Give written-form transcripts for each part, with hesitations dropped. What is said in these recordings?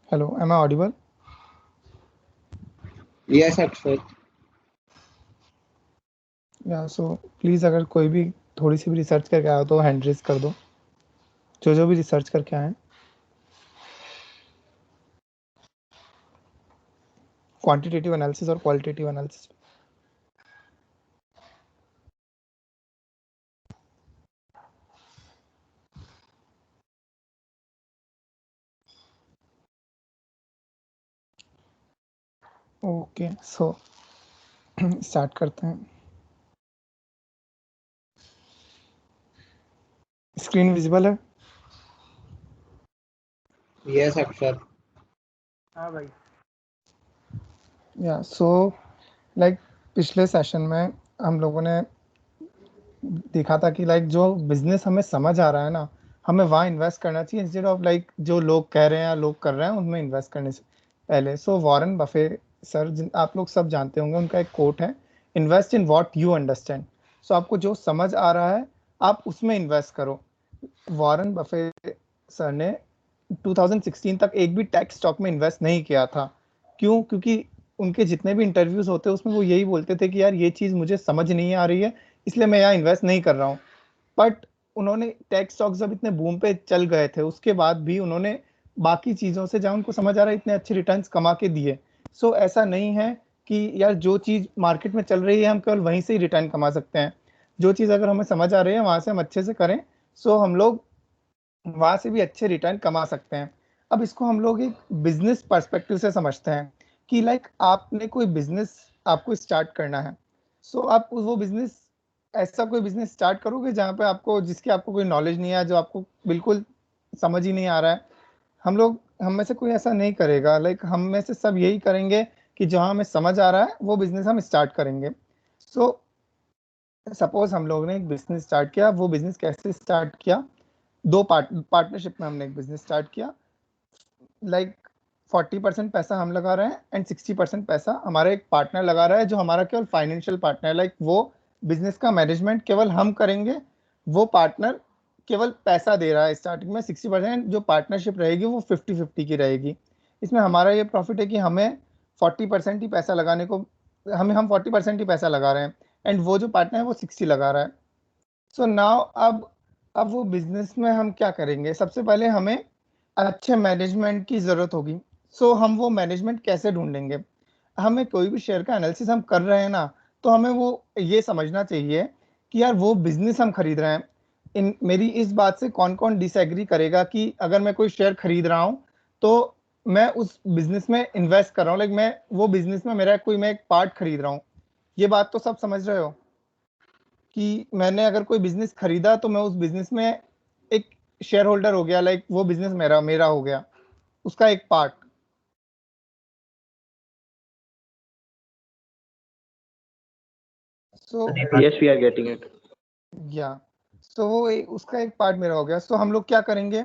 Hello, am I audible? Yes, Akshay. या so please अगर कोई भी थोड़ी सी भी रिसर्च करके आया हो तो हैंड रेज़ कर दो। जो भी रिसर्च करके आए हैं। क्वांटिटेटिव एनालिसिस और qualitative analysis. Okay, so start करते हैं। स्क्रीन विजिबल है? Yes, Akshay. हाँ भाई। या सो लाइक पिछले सेशन में हम लोगों ने देखा था कि लाइक जो बिजनेस हमें समझ आ रहा है ना, हमें वहाँ इन्वेस्ट करना चाहिए इंस्टेड ऑफ लाइक जो लोग कह रहे हैं या लोग कर रहे हैं उनमें इन्वेस्ट करने से पहले। सो वॉरेन बफे सर, आप लोग सब जानते होंगे, उनका एक कोट है, invest in what you understand. So आपको जो समझ आ रहा है आप उसमें इन्वेस्ट करो। वॉरेन बफे सर ने 2016 तक एक भी टेक स्टॉक में इन्वेस्ट नहीं किया था। क्यों? क्योंकि उनके जितने भी इंटरव्यूज होते हैं उसमें वो यही बोलते थे कि यार ये चीज़ मुझे समझ नहीं आ रही है, इसलिए मैं यहाँ इन्वेस्ट नहीं कर रहा हूँ। बट उन्होंने टेक स्टॉक्स जब इतने बूम पे चल गए थे उसके बाद भी उन्होंने बाकी चीज़ों से जहाँ उनको समझ आ रहा है इतने अच्छे रिटर्न्स कमा के दिए। सो ऐसा नहीं है कि यार जो चीज़ मार्केट में चल रही है हम केवल वहीं से ही रिटर्न कमा सकते हैं। जो चीज़ अगर हमें समझ आ रही है वहाँ से हम अच्छे से करें, सो हम लोग वहां से भी अच्छे रिटर्न कमा सकते हैं। अब इसको हम लोग एक बिजनेस पर्सपेक्टिव से समझते हैं कि लाइक आपने कोई बिजनेस आपको स्टार्ट करना है। सो आप वो बिजनेस, ऐसा कोई बिजनेस स्टार्ट करोगे जहाँ पे आपको जिसकी आपको कोई नॉलेज नहीं है, जो आपको बिल्कुल समझ ही नहीं आ रहा है। हम में से कोई ऐसा नहीं करेगा, लाइक हम में से सब यही करेंगे कि जहाँ हमें समझ आ रहा है वो बिजनेस हम स्टार्ट करेंगे। सो सपोज हम लोग ने एक बिजनेस स्टार्ट किया। वो बिजनेस कैसे स्टार्ट किया? दो पार्टनरशिप में हमने एक बिजनेस स्टार्ट किया। लाइक 40% पैसा हम लगा रहे हैं एंड 60% पैसा हमारा एक पार्टनर लगा रहा है, जो हमारा केवल फाइनेंशियल पार्टनर है। लाइक वो बिजनेस का मैनेजमेंट केवल हम करेंगे, वो पार्टनर केवल पैसा दे रहा है। स्टार्टिंग में 60%, जो पार्टनरशिप रहेगी वो 50-50 की रहेगी। इसमें हमारा ये प्रॉफिट है कि हमें 40% ही पैसा लगाने को, हम 40% ही पैसा लगा रहे हैं एंड वो जो पार्टनर है वो 60 लगा रहा है। सो नाउ अब वो बिजनेस में हम क्या करेंगे? सबसे पहले हमें अच्छे मैनेजमेंट की जरूरत होगी। सो हम वो मैनेजमेंट कैसे ढूंढेंगे? हमें कोई भी शेयर का एनालिसिस हम कर रहे हैं ना, तो हमें वो ये समझना चाहिए कि यार वो बिजनेस हम खरीद रहे हैं। इन मेरी इस बात से कौन कौन डिसएग्री करेगा कि अगर मैं कोई शेयर खरीद रहा हूँ तो मैं उस बिजनेस में इन्वेस्ट कर रहा हूँ, लाइक मैं वो बिजनेस में मेरा कोई, मैं एक पार्ट खरीद रहा हूँ। ये बात तो सब समझ रहे हो कि मैंने अगर कोई बिजनेस खरीदा तो मैं उस बिजनेस में एक शेयर होल्डर हो गया, लाइक वो बिजनेस मेरा मेरा हो गया, उसका एक part. So Yes, we are getting it. या सो उसका एक पार्ट मेरा हो गया। सो हम लोग क्या करेंगे?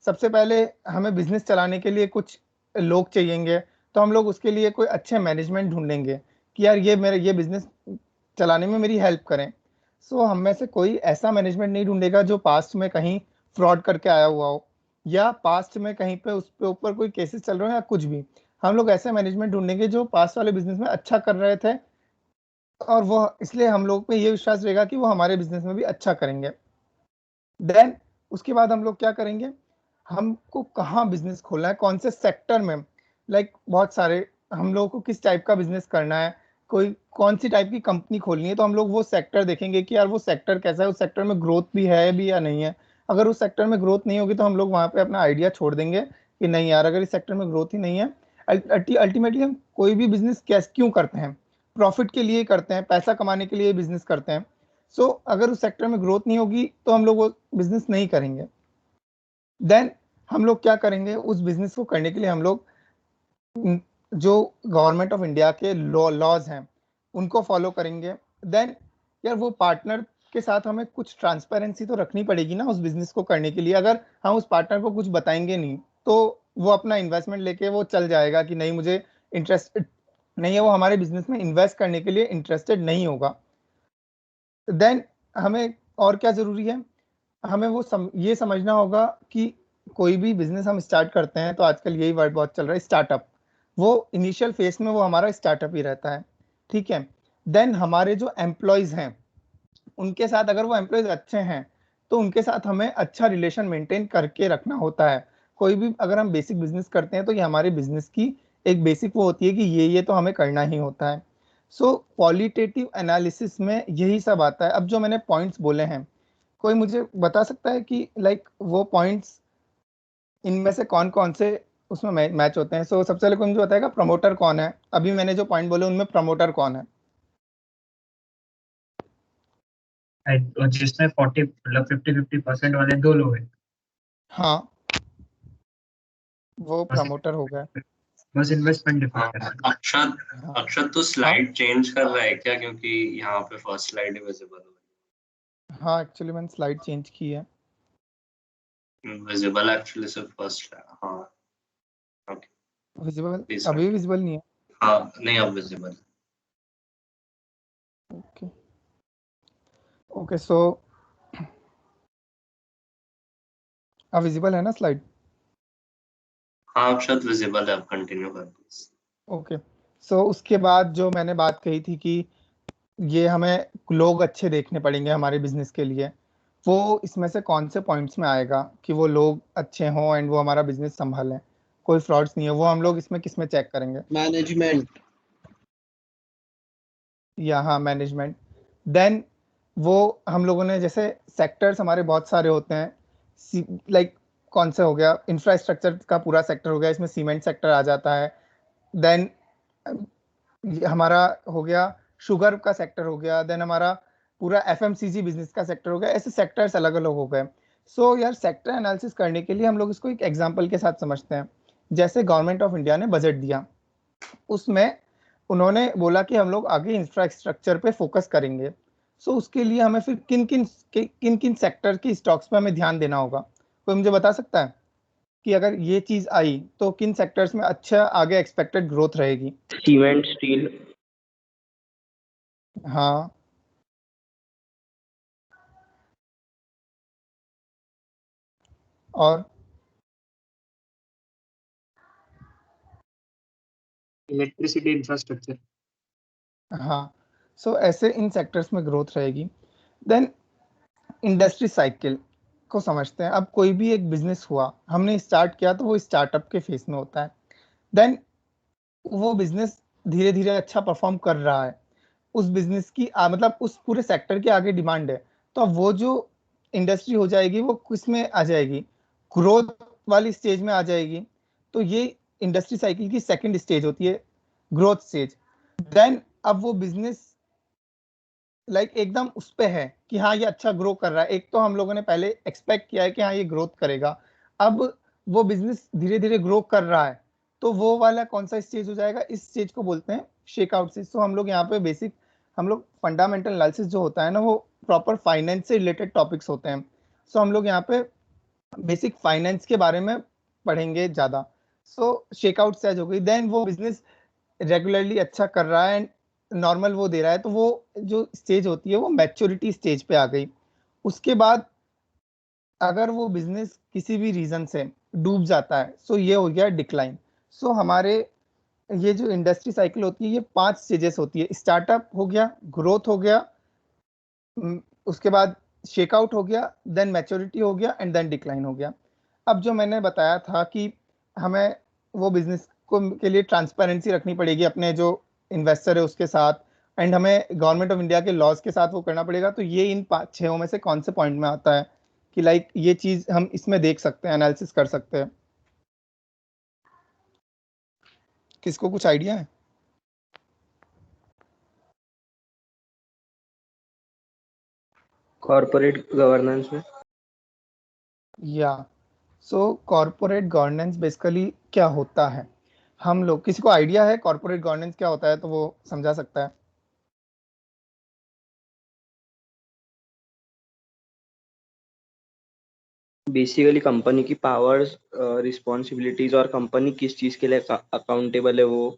सबसे पहले हमें बिजनेस चलाने के लिए कुछ लोग चाहिएंगे, तो हम लोग उसके लिए कोई अच्छे मैनेजमेंट ढूंढेंगे कि यार ये मेरे ये बिजनेस चलाने में मेरी हेल्प करें। सो हम में से कोई ऐसा मैनेजमेंट नहीं ढूंढेगा जो पास्ट में कहीं फ्रॉड करके आया हुआ हो, या पास्ट में कहीं पे उस पे ऊपर कोई केसेस चल रहे हो या कुछ भी। हम लोग ऐसे मैनेजमेंट ढूंढेंगे जो पास्ट वाले बिजनेस में अच्छा कर रहे थे, और वो इसलिए हम लोग पे ये विश्वास रहेगा कि वो हमारे बिजनेस में भी अच्छा करेंगे। देन उसके बाद हम लोग क्या करेंगे? हमको कहाँ बिजनेस खोलना है, कौन से सेक्टर में? लाइक बहुत सारे, हम लोगों को किस टाइप का बिजनेस करना है, कोई कौन सी टाइप की कंपनी खोलनी है, तो हम लोग वो सेक्टर देखेंगे कि यार वो सेक्टर कैसा है, उस सेक्टर में ग्रोथ भी है भी या नहीं है। अगर उस सेक्टर में ग्रोथ नहीं होगी तो हम लोग वहाँ पे अपना आइडिया छोड़ देंगे कि नहीं यार, अगर इस सेक्टर में ग्रोथ ही नहीं है। अल्टीमेटली हम कोई भी बिजनेस कैसे क्यों करते हैं? प्रॉफिट के लिए करते हैं, पैसा कमाने के लिए बिजनेस करते हैं। सो अगर उस सेक्टर में ग्रोथ नहीं होगी तो हम लोग वो बिजनेस नहीं करेंगे। देन हम लोग क्या करेंगे? उस बिजनेस को करने के लिए हम लोग जो गवर्नमेंट ऑफ इंडिया के लॉज हैं उनको फॉलो करेंगे। देन यार वो पार्टनर के साथ हमें कुछ ट्रांसपेरेंसी तो रखनी पड़ेगी ना उस बिजनेस को करने के लिए। अगर हम उस पार्टनर को कुछ बताएंगे नहीं तो वो अपना इन्वेस्टमेंट लेके वो चल जाएगा कि नहीं मुझे इंटरेस्ट नहीं है, वो हमारे बिजनेस में इन्वेस्ट करने के लिए इंटरेस्टेड नहीं होगा। देन हमें और क्या जरूरी है? हमें ये समझना होगा कि कोई भी बिजनेस हम स्टार्ट करते हैं तो आजकल यही वर्ड बहुत चल रहा है, स्टार्टअप। वो इनिशियल फेज में वो हमारा स्टार्टअप ही रहता है, ठीक है। देन हमारे जो एम्प्लॉयज हैं, उनके साथ अगर वो एम्प्लॉयज अच्छे हैं तो उनके साथ हमें अच्छा रिलेशन मेंटेन करके रखना होता है। कोई भी अगर हम बेसिक बिजनेस करते हैं तो ये हमारे बिजनेस की एक बेसिक वो होती है कि ये तो हमें करना ही होता है। सो क्वालिटेटिव एनालिसिस में यही सब आता है। अब जो मैंने पॉइंट्स बोले हैं, कोई मुझे बता सकता है कि लाइक वो पॉइंट्स इनमें से कौन कौन से उसमें मैच होते हैं? सो सबसे पहले कोई मुझे बताएगा प्रमोटर कौन है? अभी मैंने जो पॉइंट बोले उनमें प्रमोटर कौन है? और जिसमें 40 मतलब 50-50% वाले 2 लोग हैं। हाँ, वो बस प्रमोटर हो गया। बस इन्वेस्टमेंट डिफर कर रहा है। अक्षत हाँ अक्षत तो हाँ स्लाइड चेंज कर रहा है क्या? क्योंकि यहाँ पे फर्स्ट स्लाइड ही विजिबल हो हाँ, एक्चुअली मैंने स्लाइड चेंज की है। रही है। विजिबल एक्चुअली सिर्फ फर्स्ट है। हाँ, ओके, विजिबल प्लीज। अभी विजिबल नहीं है? हाँ, नहीं, अब विजिबल। ओके ओके, सो अब विजिबल है ना स्लाइड? हाँ, अक्षत विजिबल है, अब कंटिन्यू कर प्लीज। ओके, सो उसके बाद जो मैंने बात कही थी कि ये हमें लोग अच्छे देखने पड़ेंगे हमारे बिजनेस के लिए, वो इसमें से कौन से पॉइंट्स में आएगा कि वो लोग अच्छे हों एंड वो हमारा बिजनेस संभालें, कोई फ्रॉड्स नहीं है, वो हम लोग इसमें किस में चेक करेंगे? मैनेजमेंट। या हाँ, मैनेजमेंट। देन वो हम लोगों ने जैसे सेक्टर्स हमारे बहुत सारे होते हैं, लाइक कौन से हो गया, इंफ्रास्ट्रक्चर का पूरा सेक्टर हो गया, इसमें सीमेंट सेक्टर आ जाता है। देन हमारा हो गया शुगर का सेक्टर हो गया, देन हमारा पूरा एफएमसीजी बिजनेस का सेक्टर हो गया। ऐसे सेक्टर्स अलग अलग हो गए। सो यार, सेक्टर एनालिसिस करने के लिए हम लोग इसको एक एग्जांपल के साथ समझते हैं। जैसे गवर्नमेंट ऑफ इंडिया ने बजट दिया, उसमें उन्होंने बोला कि हम लोग आगे इंफ्रास्ट्रक्चर पे फोकस करेंगे। सो उसके लिए हमें फिर किन किन सेक्टर की स्टॉक्स पे हमें ध्यान देना होगा? कोई मुझे बता सकता है कि अगर ये चीज आई तो किन सेक्टर्स में अच्छा आगे एक्सपेक्टेड ग्रोथ रहेगी? Cement, steel. हाँ, और इलेक्ट्रिसिटी इंफ्रास्ट्रक्चर। हाँ, सो ऐसे इन सेक्टर्स में ग्रोथ रहेगी। देन इंडस्ट्री साइकिल को समझते हैं। अब कोई भी एक बिजनेस हुआ, हमने स्टार्ट किया तो वो स्टार्टअप के फेस में होता है। देन वो बिजनेस धीरे धीरे अच्छा परफॉर्म कर रहा है, उस बिजनेस की मतलब उस पूरे सेक्टर की आगे डिमांड है। तो अब वो जो इंडस्ट्री हो जाएगी वो किस में आ जाएगी? ग्रोथ वाली स्टेज में आ जाएगी। तो ये इंडस्ट्री साइकिल की सेकंड स्टेज होती है, ग्रोथ स्टेज। देन अब वो बिजनेस एकदम उस पे है कि हाँ ये अच्छा ग्रो कर रहा है। एक तो हम लोगों ने पहले एक्सपेक्ट किया है कि हाँ ये ग्रोथ करेगा, अब वो बिजनेस धीरे धीरे ग्रो कर रहा है। तो वो वाला कौन सा स्टेज हो जाएगा? इस स्टेज को बोलते हैं शेकआउट स्टेज। सो हम लोग यहाँ पे बेसिक, हम लोग फंडामेंटल एनालिसिस जो होता है ना, वो प्रॉपर फाइनेंस से रिलेटेड टॉपिक्स होते हैं। सो हम लोग यहाँ पे बेसिक फाइनेंस के बारे में पढ़ेंगे ज्यादा। सो शेकआउट स्टेज हो गई। देन वो बिजनेस रेगुलरली अच्छा कर रहा है, नॉर्मल वो दे रहा है, तो वो जो स्टेज होती है वो मैच्योरिटी स्टेज पे आ गई। उसके बाद अगर वो बिजनेस किसी भी रीजन से डूब जाता है, सो ये हो गया डिक्लाइन। सो हमारे ये जो इंडस्ट्री साइकिल होती है ये 5 स्टेजेस होती है। स्टार्टअप हो गया, ग्रोथ हो गया, उसके बाद शेकआउट हो गया, देन मैच्योरिटी हो गया एंड देन डिक्लाइन हो गया। अब जो मैंने बताया था कि हमें वो बिजनेस को के लिए ट्रांसपेरेंसी रखनी पड़ेगी अपने जो इन्वेस्टर है उसके साथ, एंड हमें गवर्नमेंट ऑफ इंडिया के लॉज के साथ वो करना पड़ेगा। तो ये इन 5-6 में से कौन से पॉइंट में आता है कि ये चीज हम इसमें देख सकते हैं, एनालिसिस कर सकते हैं? किसको कुछ आइडिया है? कॉर्पोरेट गवर्नेंस में। या सो कॉर्पोरेट गवर्नेंस बेसिकली क्या होता है? हम लोग, किसी को आइडिया है कॉर्पोरेट गवर्नेंस क्या होता है तो वो समझा सकता है? बेसिकली कंपनी की पावर्स, रिस्पॉन्सिबिलिटीज और कंपनी किस चीज के लिए अकाउंटेबल है वो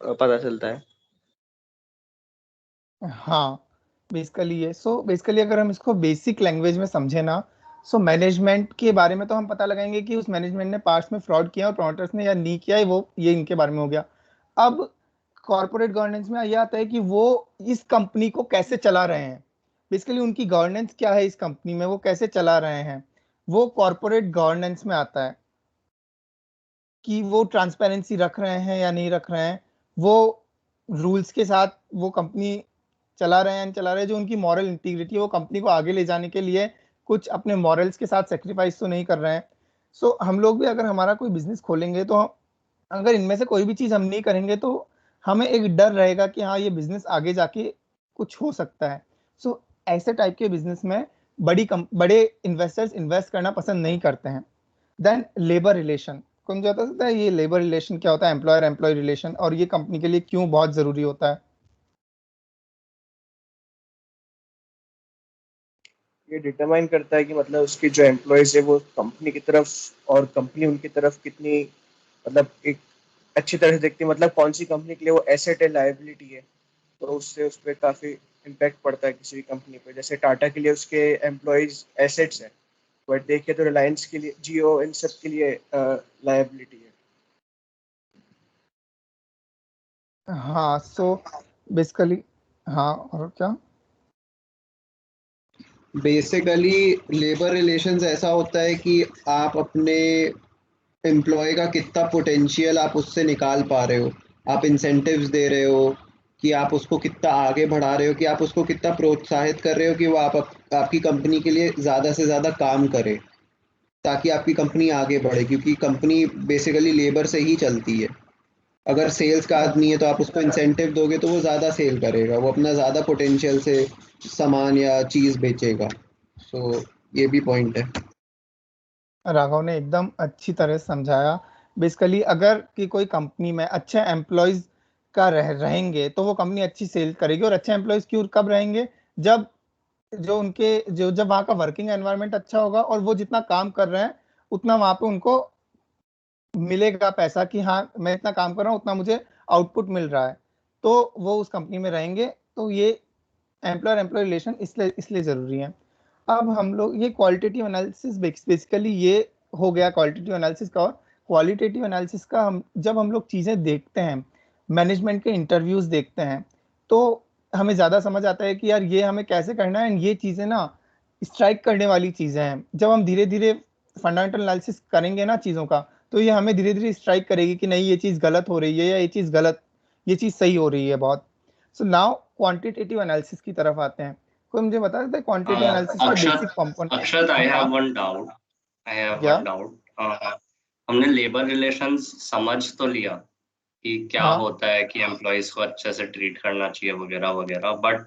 पता चलता है। हाँ, बेसिकली ये। सो बेसिकली अगर हम इसको बेसिक लैंग्वेज में समझे ना, सो मैनेजमेंट के बारे में तो हम पता लगाएंगे कि उस मैनेजमेंट ने पास्ट में फ्रॉड किया और प्रमोटर्स ने या नहीं किया है, वो ये इनके बारे में हो गया। अब कॉर्पोरेट गवर्नेंस में यह आता है कि वो इस कंपनी को कैसे चला रहे हैं, बेसिकली उनकी गवर्नेंस क्या है इस कंपनी में, वो कैसे चला रहे हैं, वो कॉर्पोरेट गवर्नेंस में आता है कि वो ट्रांसपेरेंसी रख रहे हैं या नहीं रख रहे हैं, वो रूल्स के साथ वो कंपनी चला रहे हैं चला रहे हैं, जो उनकी मॉरल इंटीग्रिटी है वो कंपनी को आगे ले जाने के लिए कुछ अपने मॉरल्स के साथ सेक्रीफाइस तो नहीं कर रहे हैं। सो हम लोग भी अगर हमारा कोई बिजनेस खोलेंगे तो अगर इनमें से कोई भी चीज हम नहीं करेंगे तो हमें एक डर रहेगा कि हाँ ये बिजनेस आगे जाके कुछ हो सकता है। सो ऐसे टाइप के बिजनेस में बड़े इन्वेस्टर्स इन्वेस्ट करना पसंद नहीं करते हैं। देन लेबर रिलेशन, कौन जो बता सकता है ये लेबर रिलेशन क्या होता है, एम्प्लॉयर एम्प्लॉय रिलेशन, और ये कंपनी के लिए क्यों बहुत जरूरी होता है? ये डिटरमाइन करता है कि मतलब उसके जो एम्प्लॉयज है वो कंपनी की तरफ और कंपनी उनकी तरफ कितनी मतलब एक अच्छी तरह से देखती है, मतलब कौन सी कंपनी के लिए वो एसेट है लायबिलिटी है, तो उससे उस पर काफ़ी इम्पैक्ट पड़ता है किसी भी कंपनी पे। जैसे टाटा के लिए उसके एम्प्लॉयज एसेट्स हैं, बट देखिए तो रिलायंस के लिए, जियो, इन सब के लिए लायबिलिटी है। हाँ सो बेसिकली हाँ, और क्या बेसिकली लेबर रिलेशंस ऐसा होता है कि आप अपने एम्प्लॉय का कितना पोटेंशियल आप उससे निकाल पा रहे हो, आप इंसेंटिव्स दे रहे हो कि आप उसको कितना आगे बढ़ा रहे हो, कि आप उसको कितना प्रोत्साहित कर रहे हो कि वो आपकी कंपनी के लिए ज़्यादा से ज़्यादा काम करे ताकि आपकी कंपनी आगे बढ़े, क्योंकि कंपनी बेसिकली लेबर से ही चलती है। अगर सेल्स का आदमी है तो आप उसको इंसेंटिव दोगे तो वो ज़्यादा सेल करेगा, वो अपना ज़्यादा पोटेंशियल से सामान या चीज़ बेचेगा। सो ये भी पॉइंट है। राघव ने एकदम अच्छी तरह से समझाया। बेसिकली अगर कि कोई कंपनी में अच्छे एम्प्लॉयज का रहेंगे तो वो कंपनी अच्छी सेल करेगी, और अच्छे एम्प्लॉयज क्यों कब रहेंगे, जब जब वहाँ का वर्किंग एनवायरनमेंट अच्छा होगा और वो जितना काम कर रहे हैं उतना वहाँ पे उनको मिलेगा पैसा कि हाँ मैं इतना काम कर रहा हूँ उतना मुझे आउटपुट मिल रहा है, तो वो उस कंपनी में रहेंगे। तो ये एम्प्लॉयर एम्प्लॉय रिलेशन इसलिए जरूरी है। अब हम लोग ये क्वालिटेटिव एनालिसिस बेसिकली ये हो गया क्वालिटेटिव एनालिसिस का। और क्वालिटेटिव एनालिसिस का जब हम लोग चीज़ें देखते हैं, मैनेजमेंट के इंटरव्यूज देखते हैं, तो हमें ज़्यादा समझ आता है कि यार ये हमें कैसे करना है, एंड ये चीज़ें ना स्ट्राइक करने वाली चीज़ें हैं। जब हम धीरे धीरे फंडामेंटल एनालिसिस करेंगे ना चीज़ों का, तो ये हमें धीरे धीरे स्ट्राइक करेगी कि नहीं ये चीज़ गलत हो रही है या ये चीज़ सही हो रही है बहुत। सो नाउ क्वांटिटेटिव एनालिसिस की तरफ आते हैं। कोई मुझे बता सकता है क्वांटिटेटिव एनालिसिस के basic component? Akshat, I have हाँ वन डाउट। क्या? हमने लेबर रिलेशंस समझ तो लिया कि क्या हाँ होता है कि एम्प्लॉयज को अच्छे से ट्रीट करना चाहिए वगैरह वगैरह, बट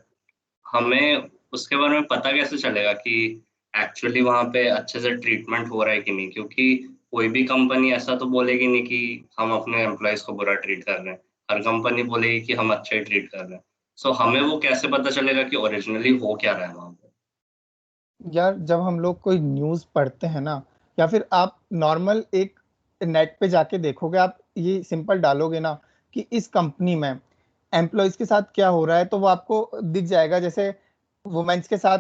हमें उसके बारे में पता कैसे चलेगा कि एक्चुअली वहाँ पे अच्छे से ट्रीटमेंट हो रहा है कि नहीं? क्योंकि कोई भी कंपनी ऐसा तो बोलेगी नहीं कि हम अपने एम्प्लॉयज को बुरा ट्रीट कर रहे हैं, हर कंपनी बोलेगी कि हम अच्छे ट्रीट कर रहे हैं। सो हमें वो कैसे पता चलेगा कि ओरिजिनली हो क्या रहा है वहाँ पे? यार, जब हम लोग कोई न्यूज़ पढ़ते हैं ना, या फिर आप नॉर्मल एक नेट पे जाके देखोगे, आप ये सिंपल डालोगे ना कि इस कंपनी में एम्प्लॉयज के साथ क्या हो रहा है, तो वो आपको दिख जाएगा। जैसे वुमेन्स के साथ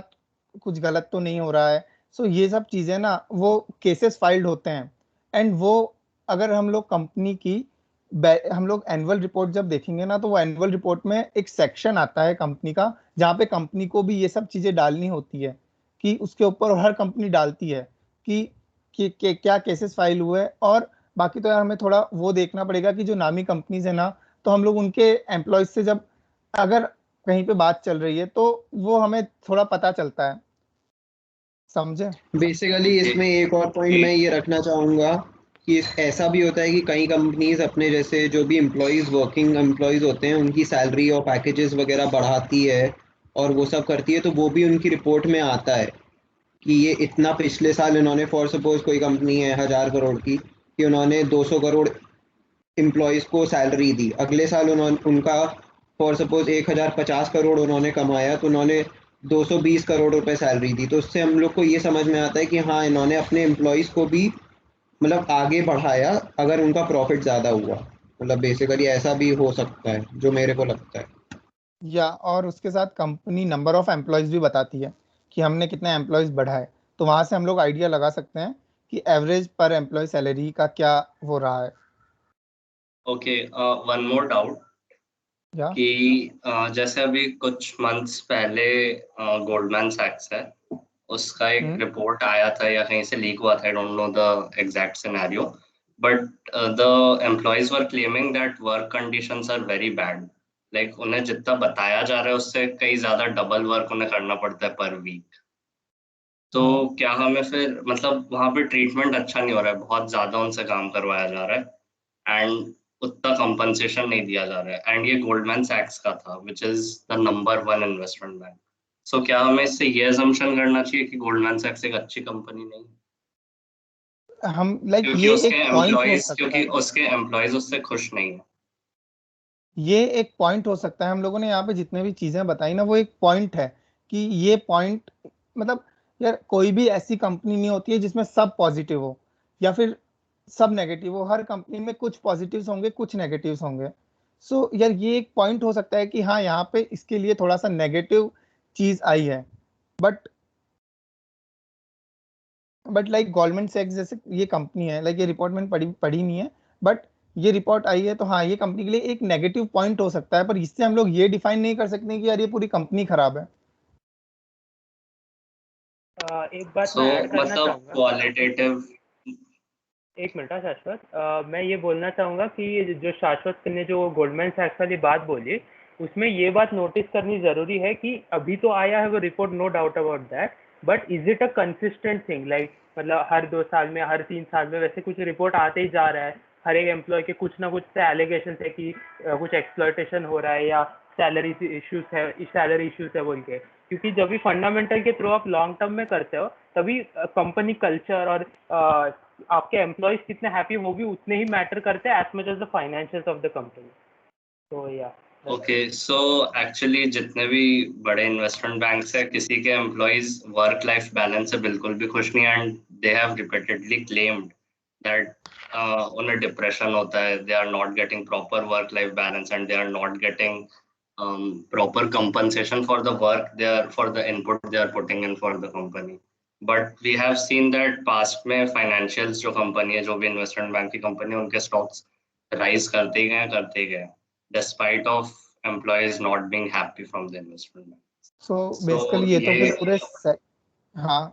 कुछ गलत तो नहीं हो रहा है। सो ये सब चीजें ना वो केसेस फाइल्ड होते हैं, एंड वो अगर हम लोग कंपनी की हम लोग एनुअल रिपोर्ट जब देखेंगे ना, तो वो एनुअल रिपोर्ट में एक सेक्शन आता है कंपनी का, जहाँ पे कंपनी को भी ये सब चीजें डालनी होती है कि उसके ऊपर, और हर कंपनी डालती है कि क्या केसेस फाइल हुए। और बाकी तो यार हमें थोड़ा वो देखना पड़ेगा कि जो नामी कंपनीज है ना, तो हम लोग उनके एम्प्लॉयज से जब अगर कहीं पे बात चल रही है तो वो हमें थोड़ा पता चलता है, समझे? बेसिकली इसमें एक और पॉइंट मैं ये रखना चाहूँगा कि ऐसा भी होता है कि कई कंपनीज अपने जैसे जो भी वर्किंग एम्प्लॉयज़ होते हैं उनकी सैलरी और पैकेजेस वगैरह बढ़ाती है और वो सब करती है, तो वो भी उनकी रिपोर्ट में आता है कि ये इतना पिछले साल इन्होंने, फॉर सपोज कोई कंपनी है 1000 करोड़ की, कि उन्होंने 200 करोड़ एम्प्लॉयज़ को सैलरी दी, अगले साल उन्होंने उनका फॉर सपोज 1050 करोड़ उन्होंने कमाया तो उन्होंने 220 करोड़ रुपए सैलरी दी। तो उससे हम लोग को ये समझ में आता है कि हाँ इन्होंने अपने एम्प्लॉयज़ को भी मतलब आगे बढ़ाया अगर उनका प्रॉफिट ज़्यादा हुआ। मतलब बेसिकली ऐसा भी हो सकता है जो मेरे को लगता है। या और उसके साथ कंपनी नंबर ऑफ एम्प्लॉयज भी बताती है कि हमने कितने एम्प्लॉयज बढ़ाए। तो वहां से हम लोग आइडिया लगा सकते हैं कि एवरेज पर एम्प्लॉय सैलरी का क्या हो रहा है। ओके, वन मोर डाउट या कि जैसे अभी कुछ मंथ्स पहले गोल्डमैन सैक्स है, उसका एक रिपोर्ट आया था या कहीं से लीक हुआ था, I don't know the exact scenario, but the employees were claiming that work conditions are very bad. Like उन्हें जितना बताया जा रहा है उससे कई ज्यादा डबल वर्क उन्हें करना पड़ता है पर वीक। तो क्या हमें फिर मतलब वहां पे ट्रीटमेंट अच्छा नहीं हो रहा है, बहुत ज्यादा उनसे काम करवाया जा रहा है एंड उतना कंपनसेशन नहीं दिया जा रहा है, एंड ये गोल्डमैन सैक्स का था which is the number 1 investment bank. So क्या हमें इससे ये अजम्पशन करना चाहिए कि गोल्डमैन सैक्स एक अच्छी कंपनी नहीं है हम लाइक क्योंकि ये उसके एक पॉइंट हो एम्प्लॉयज सकता क्योंकि है, उसके एम्प्लॉयज उससे खुश नहीं है? ये एक पॉइंट हो सकता है। हम लोगों ने यहाँ पे जितने भी चीजें बताई ना, वो एक पॉइंट है कि ये पॉइंट मतलब यार कोई भी ऐसी कंपनी नहीं होती है जिसमें सब पॉजिटिव हो या फिर सब नेगेटिव हो। हर कंपनी में कुछ पॉजिटिव्स होंगे, कुछ नेगेटिव्स होंगे। सो यार ये एक पॉइंट हो सकता है कि हाँ यहाँ पे इसके लिए थोड़ा सा नेगेटिव चीज आई है, बट लाइक गोल्डमैन सैक्स जैसे ये कंपनी है, लाइक ये रिपोर्ट मैंने पढ़ी नहीं है, बट ये रिपोर्ट आई है तो हाँ ये कंपनी के लिए एक नेगेटिव पॉइंट हो सकता है, पर इससे हम लोग ये डिफाइन नहीं कर सकते कि यार ये पूरी कंपनी खराब है। एक बात सो मैं ऐड करना मतलब चाहूँगा। क्वालिटेटिव। एक मिनट शाश्वत, मैं ये बोलना चाहूँगा कि जो शाश्वत ने जो गोल्डमैन सैक्स वाली बात बोली, उसमें ये बात नोटिस करनी ज़रूरी है कि अभी तो आया है वो report, no doubt about that, but is it a consistent thing? Like मतलब हर 2 साल में, हर 3 साल में वैसे कुछ रिपोर्ट आते ही जा रहा है, हर एक एम्प्लॉय के कुछ ना कुछ से एलिगेशन है कि कुछ एक्सप्लॉयटेशन हो रहा है या सैलरी इश्यूज है बोल के। क्योंकि जब भी फंडामेंटल के थ्रू आप लॉन्ग टर्म में करते हो, तभी कंपनी कल्चर और आपके एम्प्लॉयज कितने हैप्पी वो भी उतने ही मैटर करते हैं as much as the financials of the company. तो या ओके, सो एक्चुअली जितने भी बड़े इन्वेस्टमेंट बैंक्स है, किसी के एम्प्लॉयज वर्क लाइफ बैलेंस से बिल्कुल भी खुश नहीं, and they have repeatedly claimed that उन्हें डिप्रेशन होता है, they are not getting proper work life balance and they are not getting proper compensation for the work they are for the input they are putting in for the company. But we have seen that past में financials जो company है, जो भी investment bank की company है, उनके stocks rise करते ही गए despite of employees not being happy from the investment bank. So So basically ये तो फिर पूरे हाँ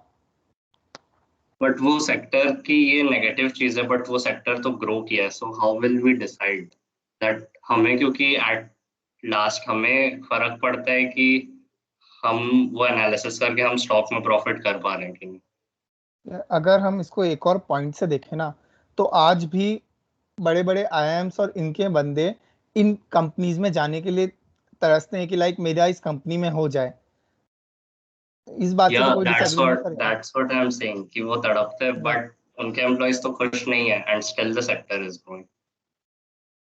बट वो सेक्टर की ये नेगेटिव चीज है, बट वो सेक्टर तो ग्रो किया है, so how will we decide that हमें, क्योंकि एट लास्ट हमें फर्क पड़ता है कि हम वो एनालिसिस करके हम स्टॉक में प्रॉफिट कर पा रहे हैं कि नहीं। अगर हम इसको एक और पॉइंट से देखें ना, तो आज भी बड़े बड़े आईआईएम्स और इनके बंदे इन कंपनीज में जाने के लिए तरसते हैं कि लाइक मेरा इस कंपनी में हो जाए। इस बात से या तो कोई डिसएग्री नहीं करेगा। That's what I am saying कि वो तड़पते हैं, या बट उनके एम्प्लॉइज तो खुश नहीं है and still the sector is growing.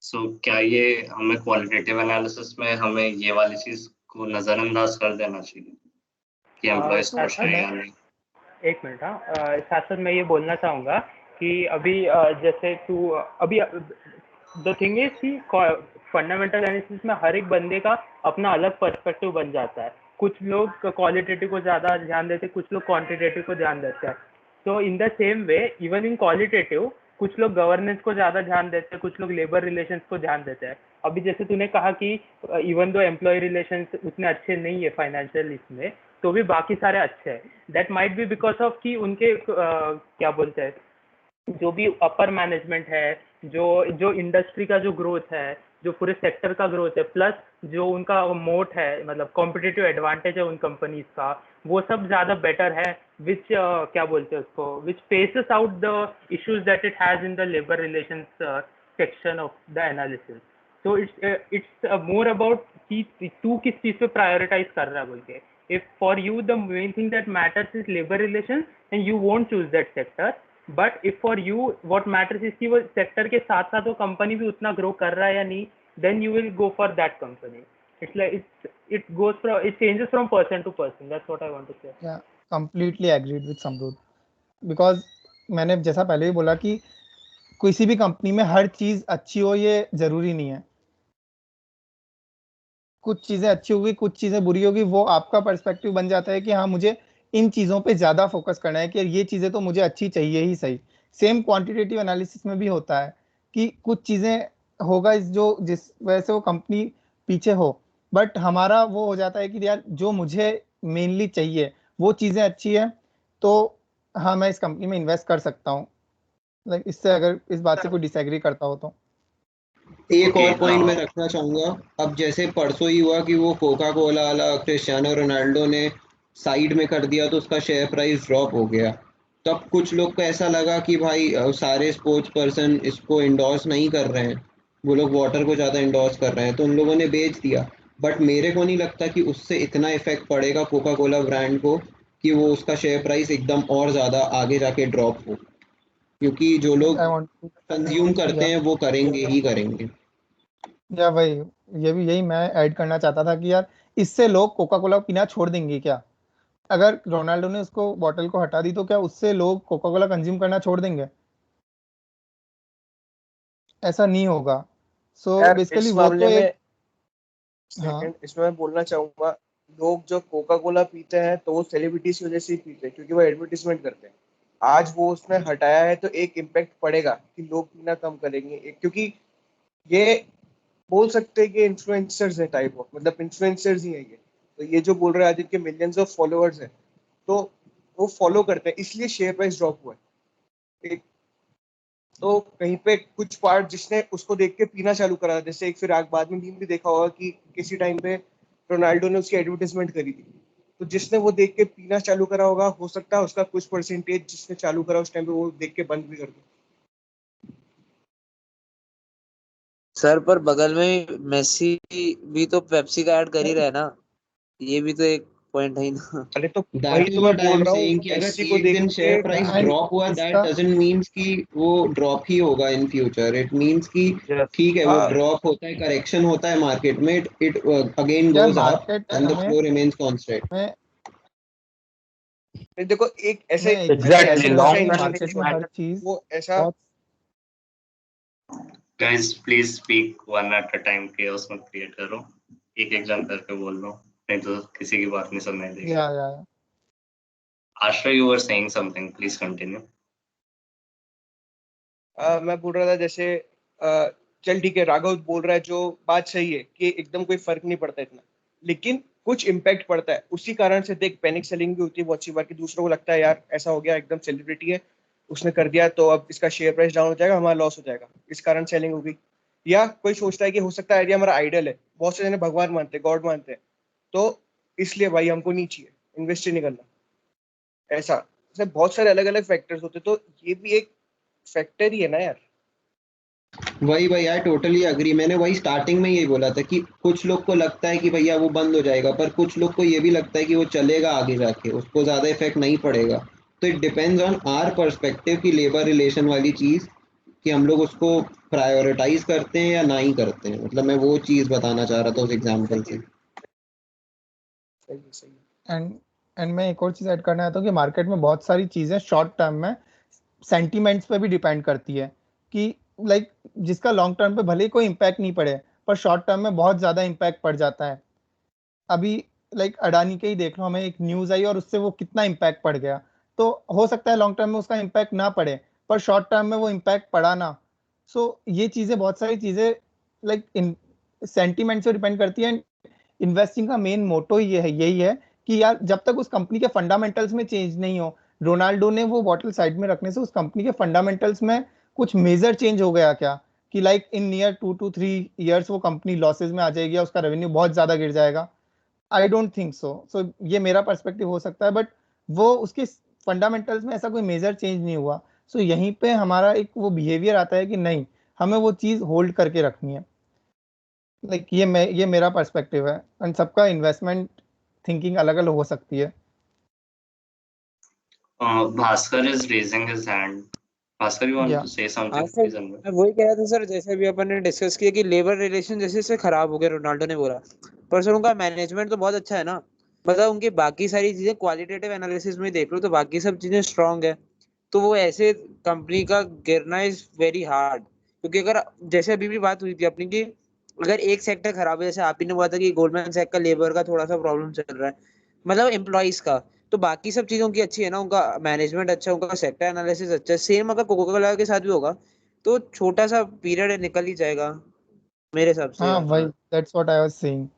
So क्या ये हमें क्वालिटेटिव एनालिसिस में हमें ये वाली चीज को नजरअंदाज कर देना चाहिए कि एम्प्लॉइज खुश हैं या नहीं? एक मिनट, साथ साथ मैं ये बोलना चाहूँगा कि अभी जैसे तू अभी द थिंग इज कि फंडामेंटल एनालिसिस में हर एक बंदे का अपना अलग पर्सपेक्टिव बन जाता है। कुछ लोग क्वालिटेटिव को ज़्यादा ध्यान देते हैं, कुछ लोग क्वांटिटेटिव को ध्यान देते हैं। तो in the same way even in qualitative कुछ लोग गवर्नेंस को ज़्यादा ध्यान देते हैं, कुछ लोग लेबर रिलेशंस को ध्यान देते हैं। अभी जैसे तूने कहा कि इवन दो एम्प्लॉय रिलेशंस उतने अच्छे नहीं है फाइनेंशियल इसमें, तो भी बाकी सारे अच्छे हैं। That might be because of कि उनके क्या बोलते हैं, जो भी अपर मैनेजमेंट है, जो इंडस्ट्री का जो ग्रोथ है, जो पूरे सेक्टर का ग्रोथ है, प्लस जो उनका मोट है, मतलब कॉम्पिटिटिव एडवांटेज है उन कंपनीज का, वो सब ज़्यादा बेटर है, विच क्या बोलते हैं उसको, which faces out the issues that it has in the labour relations section of the analysis. So it's more about कि तू किस चीज़ पे प्रायोरिटाइज कर रहा है बोल के। If for you the main thing that matters is labor relations, and you won't choose that sector. But if for you what matters is कि वो सेक्टर के साथ साथ वो कंपनी भी उतना ग्रो कर रहा है या नहीं, then you will go for that company. It's like it changes from person to person. That's what I want to say. Yeah, completely agreed with Samrud. Because मैंने जैसा पहले ही बोला कि किसी भी कंपनी में हर चीज अच्छी हो ये जरूरी नहीं है। कुछ चीजें अच्छी होगी, कुछ चीजें बुरी होगी, वो आपका पर्सपेक्टिव बन जाता है कि हाँ मुझे इन चीजों पे ज्यादा फोकस करना है कि ये चीजें तो मुझे अच्छी चाहिए ही सही। सेम क्वांटिटेटिव एनालिसिस में भी होता है कि कुछ चीजें होगा जो जिस वजह से वो कंपनी पीछे हो, बट हमारा वो हो जाता है कि यार जो मुझे मेनली चाहिए वो चीजें अच्छी है, तो हाँ मैं इस कंपनी में इन्वेस्ट कर सकता हूँ। लाइक इससे अगर इस बात से कोई डिसएग्री करता हो तो एक Okay, और पॉइंट मैं रखना चाहूंगा। अब जैसे परसों ही हुआ कि वो कोका कोला वाला क्रिस्टियानो रोनाल्डो ने साइड में कर दिया तो उसका शेयर प्राइस ड्रॉप हो गया। तब कुछ लोग को ऐसा लगा कि भाई सारे स्पोर्ट्स पर्सन इसको इंडोर्स नहीं कर रहे हैं, वो लोग वाटर को ज़्यादा इंडोर्स कर रहे हैं, तो उन लोगों ने बेच दिया। बट मेरे को नहीं लगता कि उससे इतना इफेक्ट पड़ेगा कोका कोला ब्रांड को कि वो उसका शेयर प्राइस एकदम और ज़्यादा आगे जाके ड्रॉप हो, क्योंकि जो लोग आई वांट टू कंज्यूम करते हैं वो करेंगे ही करेंगे। या भाई ये भी यही मैं ऐड करना चाहता था कि यार इससे लोग कोका कोला पीना छोड़ देंगे क्या? अगर रोनाल्डो ने उसको बॉटल को हटा दी तो क्या उससे लोग कोका कोला कंज्यूम करना छोड़ देंगे? ऐसा नहीं होगा। सो यार बेसिकली इस वो तो मामले में एक हाँ सेकंड इसमें मैं बोलना चाहूंगा, लोग जो कोका कोला पीते हैं तो वो सेलिब्रिटीज की वजह से ही पीते हैं क्योंकि वो एडवर्टीजमेंट करते हैं। आज वो उसने हटाया है तो एक इम्पैक्ट पड़ेगा कि लोग पीना कम करेंगे, क्योंकि ये बोल सकते हैं कि इन्फ्लुएंसर्स है टाइप ऑफ, मतलब इन्फ्लुएंसर्स ही है ये। तो ये जो बोल रहे हैं आज इनके मिलियंस ऑफ फॉलोअर्स हैं, तो वो फॉलो करते हैं इसलिए शेयर प्राइस ड्रॉप हुआ है। एक तो कहीं पे कुछ पार्ट जिसने उसको देख के पीना चालू करा, जैसे एक फिर बाद में मीम भी देखा होगा कि किसी टाइम पे रोनाल्डो ने उसकी एडवर्टाइजमेंट करी थी, तो जिसने वो देख के पीना चालू करा होगा, हो सकता है उसका कुछ परसेंटेज जिसने चालू करा उस टाइम पे वो देख के बंद भी कर दे। सर पर बगल में मेसी भी तो पेप्सी का ऐड कर ही रहा है ना, ये भी तो एक पॉइंट है ना। अरे तो दैट वही इज तो मैं व्हाट आई बोल एम रहा हूँ, सेइंग कि अगर मेसी को एक देख दिन के शेयर प्राइस एंड ड्रॉप हुआ दैट इसका डजंट मीन्स कि वो ड्रॉप ही होगा इन फ्यूचर। इट मीन्स कि यस ठीक है वो हाँ ड्रॉप होता है, करेक्शन होता है मार्केट में, इट अगेन यार goes up market and the flow remains constant. में देखो एक ऐसे मैं एक चीज एग्जैक्टली ऐसी ऐसा होता है लॉन्ग कि टर्म इंस्टीट्यूट मार्केट इट में है, हर मैटर। चीज वो ऐसा बहुत guys, please speak one at a time, chaos मत create करो, एक एक जन करके बोल लो, नहीं तो किसी की बात नहीं सुनने देगी। या Ashra, you were saying something, please continue. मैं बोल रहा था जैसे चल ठीक है, राघव बोल रहा है जो बात सही है कि एकदम कोई फर्क नहीं पड़ता इतना, लेकिन कुछ इम्पैक्ट पड़ता है। उसी कारण से देख पैनिक सेलिंग भी होती है बहुत सी बार कि दूसरों को लगता है यार ऐसा हो गया, एकदम सेलिब्रिटी है उसने कर दिया तो अब इसका शेयर प्राइस डाउन हो जाएगा, हमारा लॉस हो जाएगा, इस कारण सेलिंग हो गई। या कोई सोचता है कि हो सकता है यार ये हमारा आइडल है, बहुत से जने भगवान मानते हैं, गॉड मानते हैं, तो इसलिए भाई हमको नहीं चाहिए, इन्वेस्ट ही नहीं करना। ऐसा ऐसे बहुत सारे अलग अलग फैक्टर्स होते हैं, तो ये भी एक फैक्टर ही है ना यार। वही आई टोटली अग्री। मैंने वही स्टार्टिंग में यही बोला था कि कुछ लोग को लगता है कि भैया वो बंद हो जाएगा, पर कुछ लोग को ये भी लगता है कि वो चलेगा आगे जाके, उसको ज्यादा इफेक्ट नहीं पड़ेगा। तो it depends on our perspective की लेबर रिलेशन वाली चीज, कि हम लोग उसको प्रायोरिटाइज करते हैं या ना ही करते हैं। मतलब मैं वो चीज बताना चाह रहा था उस एग्जांपल से। सही है, सही है। एंड एंड मैं एक और चीज ऐड करना चाहता हूँ कि मार्केट में बहुत सारी चीजें शॉर्ट टर्म में सेंटीमेंट्स पे भी डिपेंड करती है कि लाइक जिसका लॉन्ग टर्म पे भले ही कोई इम्पैक्ट नहीं पड़े पर शॉर्ट टर्म में बहुत ज्यादा इम्पैक्ट पड़ जाता है। अभी लाइक अडानी के ही देख लो, हमें एक न्यूज आई और उससे वो कितना इम्पैक्ट पड़ गया। तो हो सकता है लॉन्ग टर्म में उसका इम्पैक्ट ना पड़े पर शॉर्ट टर्म में वो इम्पैक्ट पड़ा ना। सो ये चीजें बहुत सारी चीजें लाइक इन सेंटीमेंट से डिपेंड करती है। इन्वेस्टिंग का मेन मोटो ये है यही है कि यार जब तक उस कंपनी के फंडामेंटल्स में चेंज नहीं हो। रोनाल्डो ने वो बॉटल साइड में रखने से उस कंपनी के फंडामेंटल्स में कुछ मेजर चेंज हो गया क्या कि like in near 2 to 3 years वो कंपनी लॉसेज में आ जाएगी या उसका रेवेन्यू बहुत ज्यादा गिर जाएगा? आई डोंट थिंक सो ये मेरा पर्सपेक्टिव हो सकता है बट वो उसके फंडामेंटल्स में ऐसा कोई मेजर चेंज नहीं हुआ। सो यहीं पे हमारा एक वो बिहेवियर आता है कि नहीं, हमें वो चीज होल्ड करके रखनी है। लाइक ये मेरा पर्सपेक्टिव है एंड सबका इन्वेस्टमेंट थिंकिंग अलग अलग हो सकती है। Bhaskar is raising his hand. Bhaskar, you want या to say हाँ something, सर, please unmute. मैं वही कह रहा था सर, जैसे अभी अपन ने डिस्कस किया कि लेबर रिलेशन जैसे से खराब हो गया, रोनाल्डो ने बोला, पर सर उनका मैनेजमेंट तो बहुत अच्छा है ना। मतलब उनकी बाकी सारी चीजें क्वालिटेटिव एनालिसिस में देख लो तो बाकी सब चीजें स्ट्रांग है। तो वो ऐसे कंपनी का गिरना इज वेरी हार्ड, क्योंकि अगर जैसे अभी भी बात हुई थी अपनी की अगर एक सेक्टर खराब है, जैसे आप ही ने बोला था कि गोल्डमैन सैक का लेबर का थोड़ा सा प्रॉब्लम चल रहा है, मतलब एम्प्लॉइज का, तो बाकी सब चीजों की अच्छी है ना, उनका मैनेजमेंट अच्छा है, उनका सेक्टर एनालिसिस अच्छा है। सेम अगर कोका कोला के साथ भी होगा तो छोटा सा पीरियड निकल ही जाएगा मेरे हिसाब से। हाँ वही, that's what I was saying.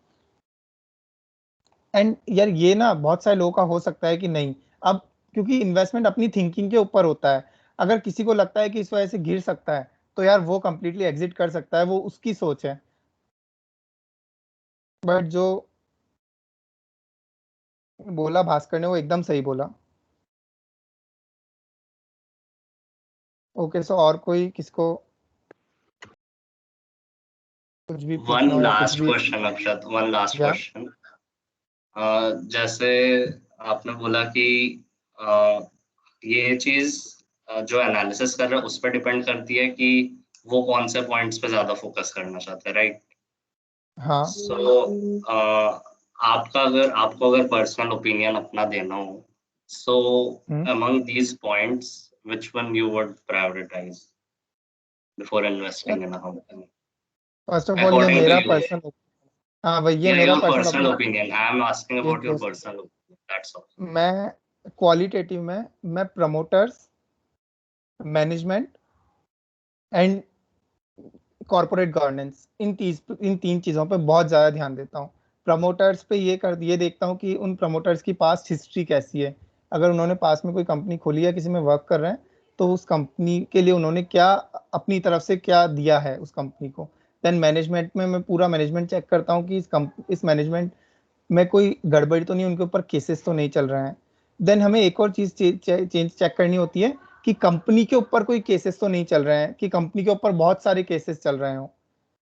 And यार ये ना बहुत सारे लोगों का हो सकता है कि नहीं, अब क्योंकि इन्वेस्टमेंट अपनी थिंकिंग के ऊपर होता है। अगर किसी को लगता है कि इस वजह से गिर सकता है तो यार वो कंप्लीटली एग्जिट कर सकता है, वो उसकी सोच है। बट जो बोला भास्कर ने वो एकदम सही बोला। ओके, सो और कोई किसको कुछ भी वन पूछना हो या कुछ लास्ट भी? क्वेश्चन अक्षत, वन लास्ट क्या? क्वेश्चन। जैसे आपने बोला कि अ, ये चीज जो एनालिसिस कर रहा है उस पर डिपेंड करती है कि वो कौन से पॉइंट्स पे ज्यादा फोकस करना चाहते हैं, राइट? हाँ सो आपको अगर पर्सनल ओपिनियन अपना देना हो, so among these points which one you would prioritise before investing in a company first of all ये अकॉर्डिंग टू मेरा यू? पर्सनल, हाँ भाई ये Yeah, मेरा your personal personal opinion. opinion. I am asking about एक your दो personal opinion. That's all. मैं qualitative में मैं promoters, management and corporate governance, इन तीन चीज़ों पे बहुत ज़्यादा ध्यान देता हूँ। प्रमोटर्स पे ये देखता हूँ कि उन प्रमोटर्स की पास्ट हिस्ट्री कैसी है। अगर उन्होंने पास में कोई कंपनी खोली है, किसी में वर्क कर रहे हैं, तो उस कंपनी के लिए उन्होंने क्या अपनी तरफ से क्या दिया है उस कंपनी को। देन मैनेजमेंट में मैं पूरा मैनेजमेंट चेक करता हूँ कि इस मैनेजमेंट में कोई गड़बड़ी तो नहीं, उनके ऊपर केसेस तो नहीं चल रहे हैं। देन हमें एक और चीज चेंज चेक करनी होती है कि कंपनी के ऊपर कोई केसेस तो नहीं चल रहे हैं, कि कंपनी के ऊपर बहुत सारे केसेस चल रहे हो।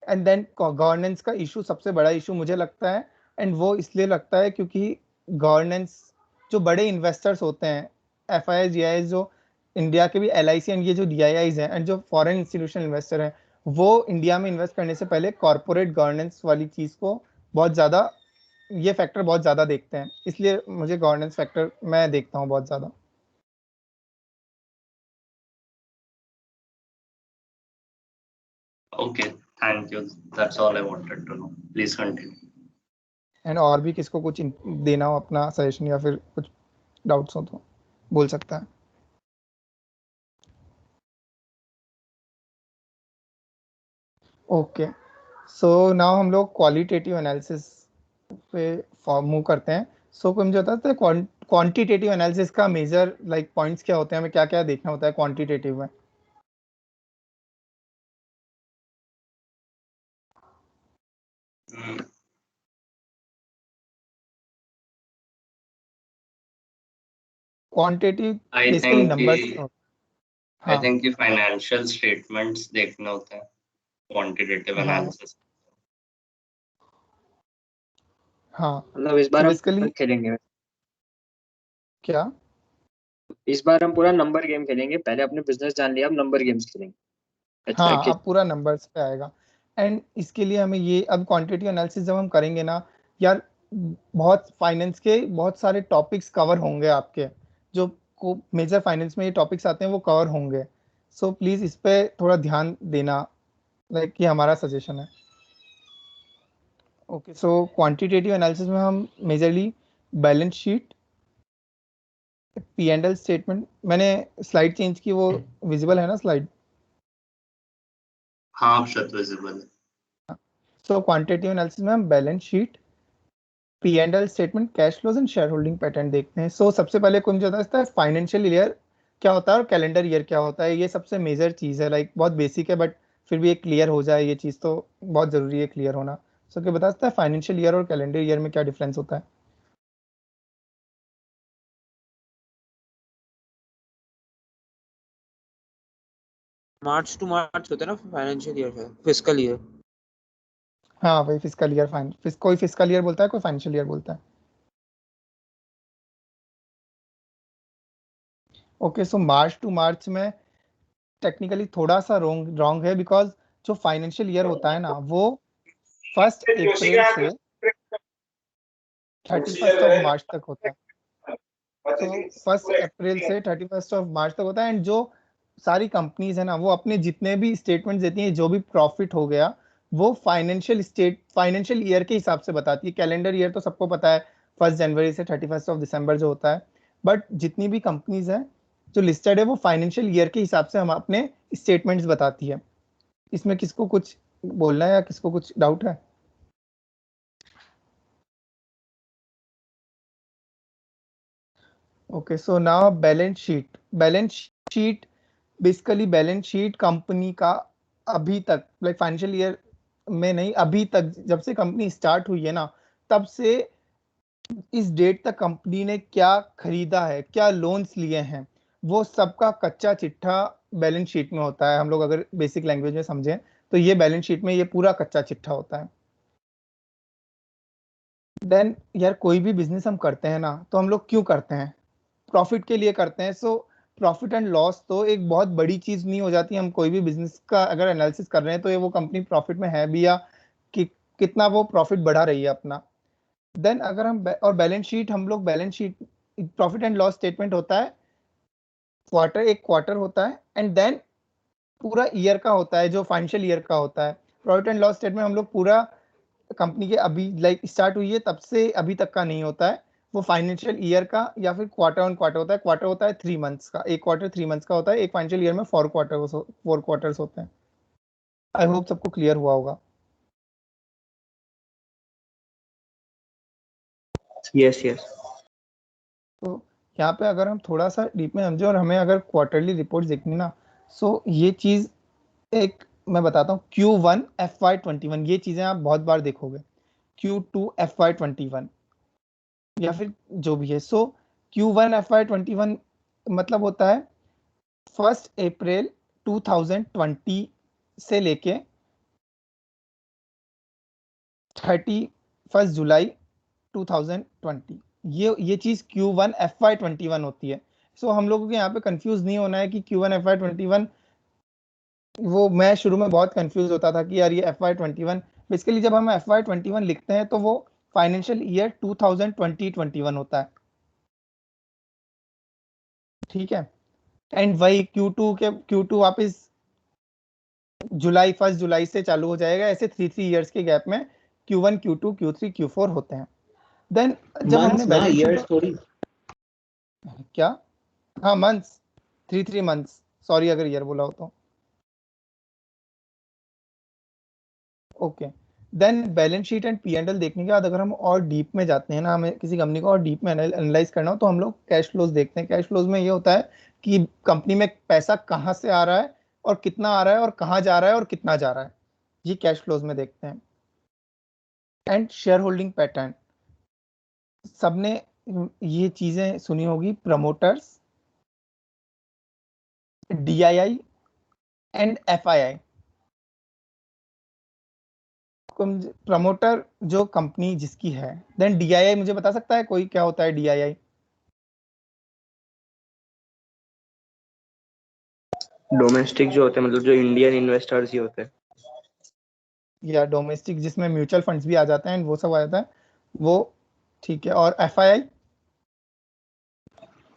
एंड देन गवर्नेंस का इशू सबसे बड़ा इशू मुझे लगता है, एंड वो इसलिए लगता है क्योंकि गवर्नेंस, जो बड़े इन्वेस्टर्स होते हैं, एफ आई जी आई, जो इंडिया के भी एल आई सी एंड ये जो डी आई आईज हैं, एंड जो फॉरेन इंस्टीट्यूशनल इन्वेस्टर हैं, वो इंडिया में इन्वेस्ट करने से पहले कॉर्पोरेट गवर्नेंस वाली चीज को बहुत ज्यादा, ये फैक्टर बहुत ज्यादा देखते हैं। इसलिए मुझे गवर्नेंस फैक्टर मैं देखता हूँ बहुत ज्यादा। Okay, thank you. That's all I wanted to know. Please continue. And और भी किसको कुछ देना हो अपना सजेशन या फिर कुछ डाउट्स हो तो बोल सकता है। ओके, सो नाउ हम लोग क्वालिटेटिव एनालिसिस पे मूव करते हैं। सो कोई मुझे बताता है क्वांटिटेटिव एनालिसिस का मेजर लाइक पॉइंट्स क्या होते हैं, हमें क्या क्या देखना होता है क्वांटिटेटिव में? Quantitative I basically think numbers कि क्या होते I हैं? think कि financial statements देखने होते हैं quantitative हाँ analysis. हाँ मतलब इस बार तो हम बेसिकली खेलेंगे, क्या? इस बार हम पूरा नंबर गेम खेलेंगे। पहले अपने बिजनेस जान लिया, अब नंबर गेम्स खेलेंगे। अच्छा हाँ कि अब पूरा नंबर्स पे आएगा। एंड इसके लिए हमें ये, अब क्वांटिटी एनालिसिस जब हम करेंगे ना यार, बहुत फाइनेंस के बहुत सारे टॉपिक्स कवर होंगे आपके, जो को मेजर फाइनेंस में ये टॉपिक्स आते हैं वो कवर होंगे। सो प्लीज इस पे थोड़ा ध्यान देना, लाइक ये हमारा सजेशन है। ओके, सो क्वांटिटेटिव एनालिसिस में हम majorly balance sheet, P and L statement, मैंने स्लाइड चेंज की, वो विजिबल है ना स्लाइड? हाँ, अक्षत visible है. सो क्वांटिटेटिव एनालिसिस में हम balance sheet, P and L statement, cash flows and share holding pattern देखते हैं। सो सबसे पहले कौन जो होता है फाइनेंशियल ईयर क्या होता है और कैलेंडर ईयर क्या होता है। ये सबसे मेजर चीज़ है, लाइक बहुत बेसिक है बट फिर भी एक क्लियर हो जाए, ये चीज़ तो बहुत ज़रूरी है क्लियर होना। सो क्या बता सकता है फाइनेंशियल ईयर और कैलेंडर ईयर में क्या डिफरेंस होता है? मार्च टू मार्च होता है ना फाइनेंशियल ईयर, फिस्कल ईयर। हाँ भाई फिजिकल ईयर, कोई फिजिकल ईयर बोलता है, कोई फाइनेंशियल ईयर बोलता है। ओके, सो मार्च टू मार्च में टेक्निकली थोड़ा सा रॉन्ग है, बिकॉज जो फाइनेंशियल ईयर होता है ना वो 1 अप्रैल से 31 मार्च तक होता है। तो 1 अप्रैल से 31 मार्च तक होता है। एंड जो सारी कंपनीज है ना वो अपने जितने भी स्टेटमेंट देती हैं, जो भी प्रॉफिट हो गया वो फाइनेंशियल ईयर के हिसाब से बताती है। कैलेंडर ईयर तो सबको पता है 1 जनवरी से 31 दिसंबर जो होता है। बट जितनी भी कंपनीज हैं जो लिस्टेड है वो फाइनेंशियल ईयर के हिसाब से हम अपने स्टेटमेंट्स बताती है। इसमें किसको कुछ बोलना है या किसको कुछ डाउट है? Okay, so now balance sheet. Balance sheet basically balance sheet company का अभी तक लाइक फाइनेंशियल ईयर में नहीं, अभी तक जब से कंपनी स्टार्ट हुई है ना, तब से इस डेट तक कंपनी ने क्या खरीदा है, क्या लोन्स लिए हैं, वो सबका कच्चा चिट्ठा बैलेंस शीट में होता है। हम लोग अगर बेसिक लैंग्वेज में समझें तो ये बैलेंस शीट में ये पूरा कच्चा चिट्ठा होता है। देन यार कोई भी बिजनेस हम करते हैं ना, तो हम लोग क्यों करते हैं? प्रॉफिट के लिए करते हैं। सो प्रॉफिट एंड लॉस तो एक बहुत बड़ी चीज नहीं हो जाती। हम कोई भी बिजनेस का अगर एनालिसिस कर रहे हैं तो ये वो कंपनी प्रॉफिट में है भी या कि कितना वो प्रॉफिट बढ़ा रही है अपना। देन अगर हम और बैलेंस शीट, हम लोग balance sheet profit and loss statement होता है क्वार्टर, एक क्वार्टर होता है एंड देन पूरा ईयर का होता है जो फाइनेंशियल ईयर का होता है। प्रॉफिट एंड लॉस स्टेटमेंट हम लोग पूरा कंपनी के अभी लाइक स्टार्ट हुई है तब से अभी तक का नहीं होता है, वो फाइनेंशियल ईयर का या फिर क्वार्टर ऑन क्वार्टर होता है। क्वार्टर होता है 3 मंथ्स का, एक क्वार्टर 3 मंथ्स का होता है। एक फाइनेंशियल ईयर में 4 क्वार्टर्स होते हैं। आई होप सबको क्लियर हुआ होगा। Yes yes. तो यहाँ पे अगर हम थोड़ा सा डीप में समझे और हमें अगर क्वार्टरली रिपोर्ट देखनी ना, सो ये चीज एक मैं बताता हूँ, Q1 FY21 ये चीजें आप बहुत बार देखोगे, Q2 FY21 या फिर जो भी है। सो Q1 FY21 मतलब होता है 1 अप्रैल 2020 से लेके 31 जुलाई 2020, ये चीज Q1 FY21 होती है। सो हम लोगों को यहाँ पे कंफ्यूज नहीं होना है कि Q1 FY21, वो मैं शुरू में बहुत कंफ्यूज होता था कि यार ये FY21 बेसिकली जब हम FY21 लिखते हैं तो वो फाइनेंशियल ईयर 2020-21 होता है, ठीक है। एंड वही Q2 वापस जुलाई 1 जुलाई से चालू हो जाएगा। ऐसे 3 इयर्स के गैप में Q1 Q2 Q3 Q4 होते हैं। देन जब हमने मंथ्स ना, बैलेंस ईयर्स शीट, थोड़ी। क्या? हाँ मंथ्स, 3 मंथ्स, सॉरी अगर ईयर बोला हो तो। Okay, then balance sheet and P&L देखने के बाद अगर हम और डीप में जाते हैं ना, हमें किसी कंपनी को और डीप में एनालाइज करना हो तो हम लोग कैश फ्लोज देखते हैं। कैश फ्लोज में ये होता है कि कंपनी में पैसा कहाँ से आ रहा है और कितना आ रहा है और कहाँ जा रहा है और कितना जा रहा है, ये कैश फ्लोज में देखते हैं। एंड शेयर होल्डिंग पैटर्न, सबने ये चीजें सुनी होगी, promoters, DII and FII। Promoter जो कंपनी जिसकी है, देन DII मुझे बता सकता है कोई क्या होता है DII? डोमेस्टिक जो होते हैं, मतलब जो इंडियन इन्वेस्टर्स ही होते हैं। या डोमेस्टिक जिसमें म्यूचुअल फंड्स भी आ जाते हैं वो सब आ जाता है वो, ठीक है। और FII?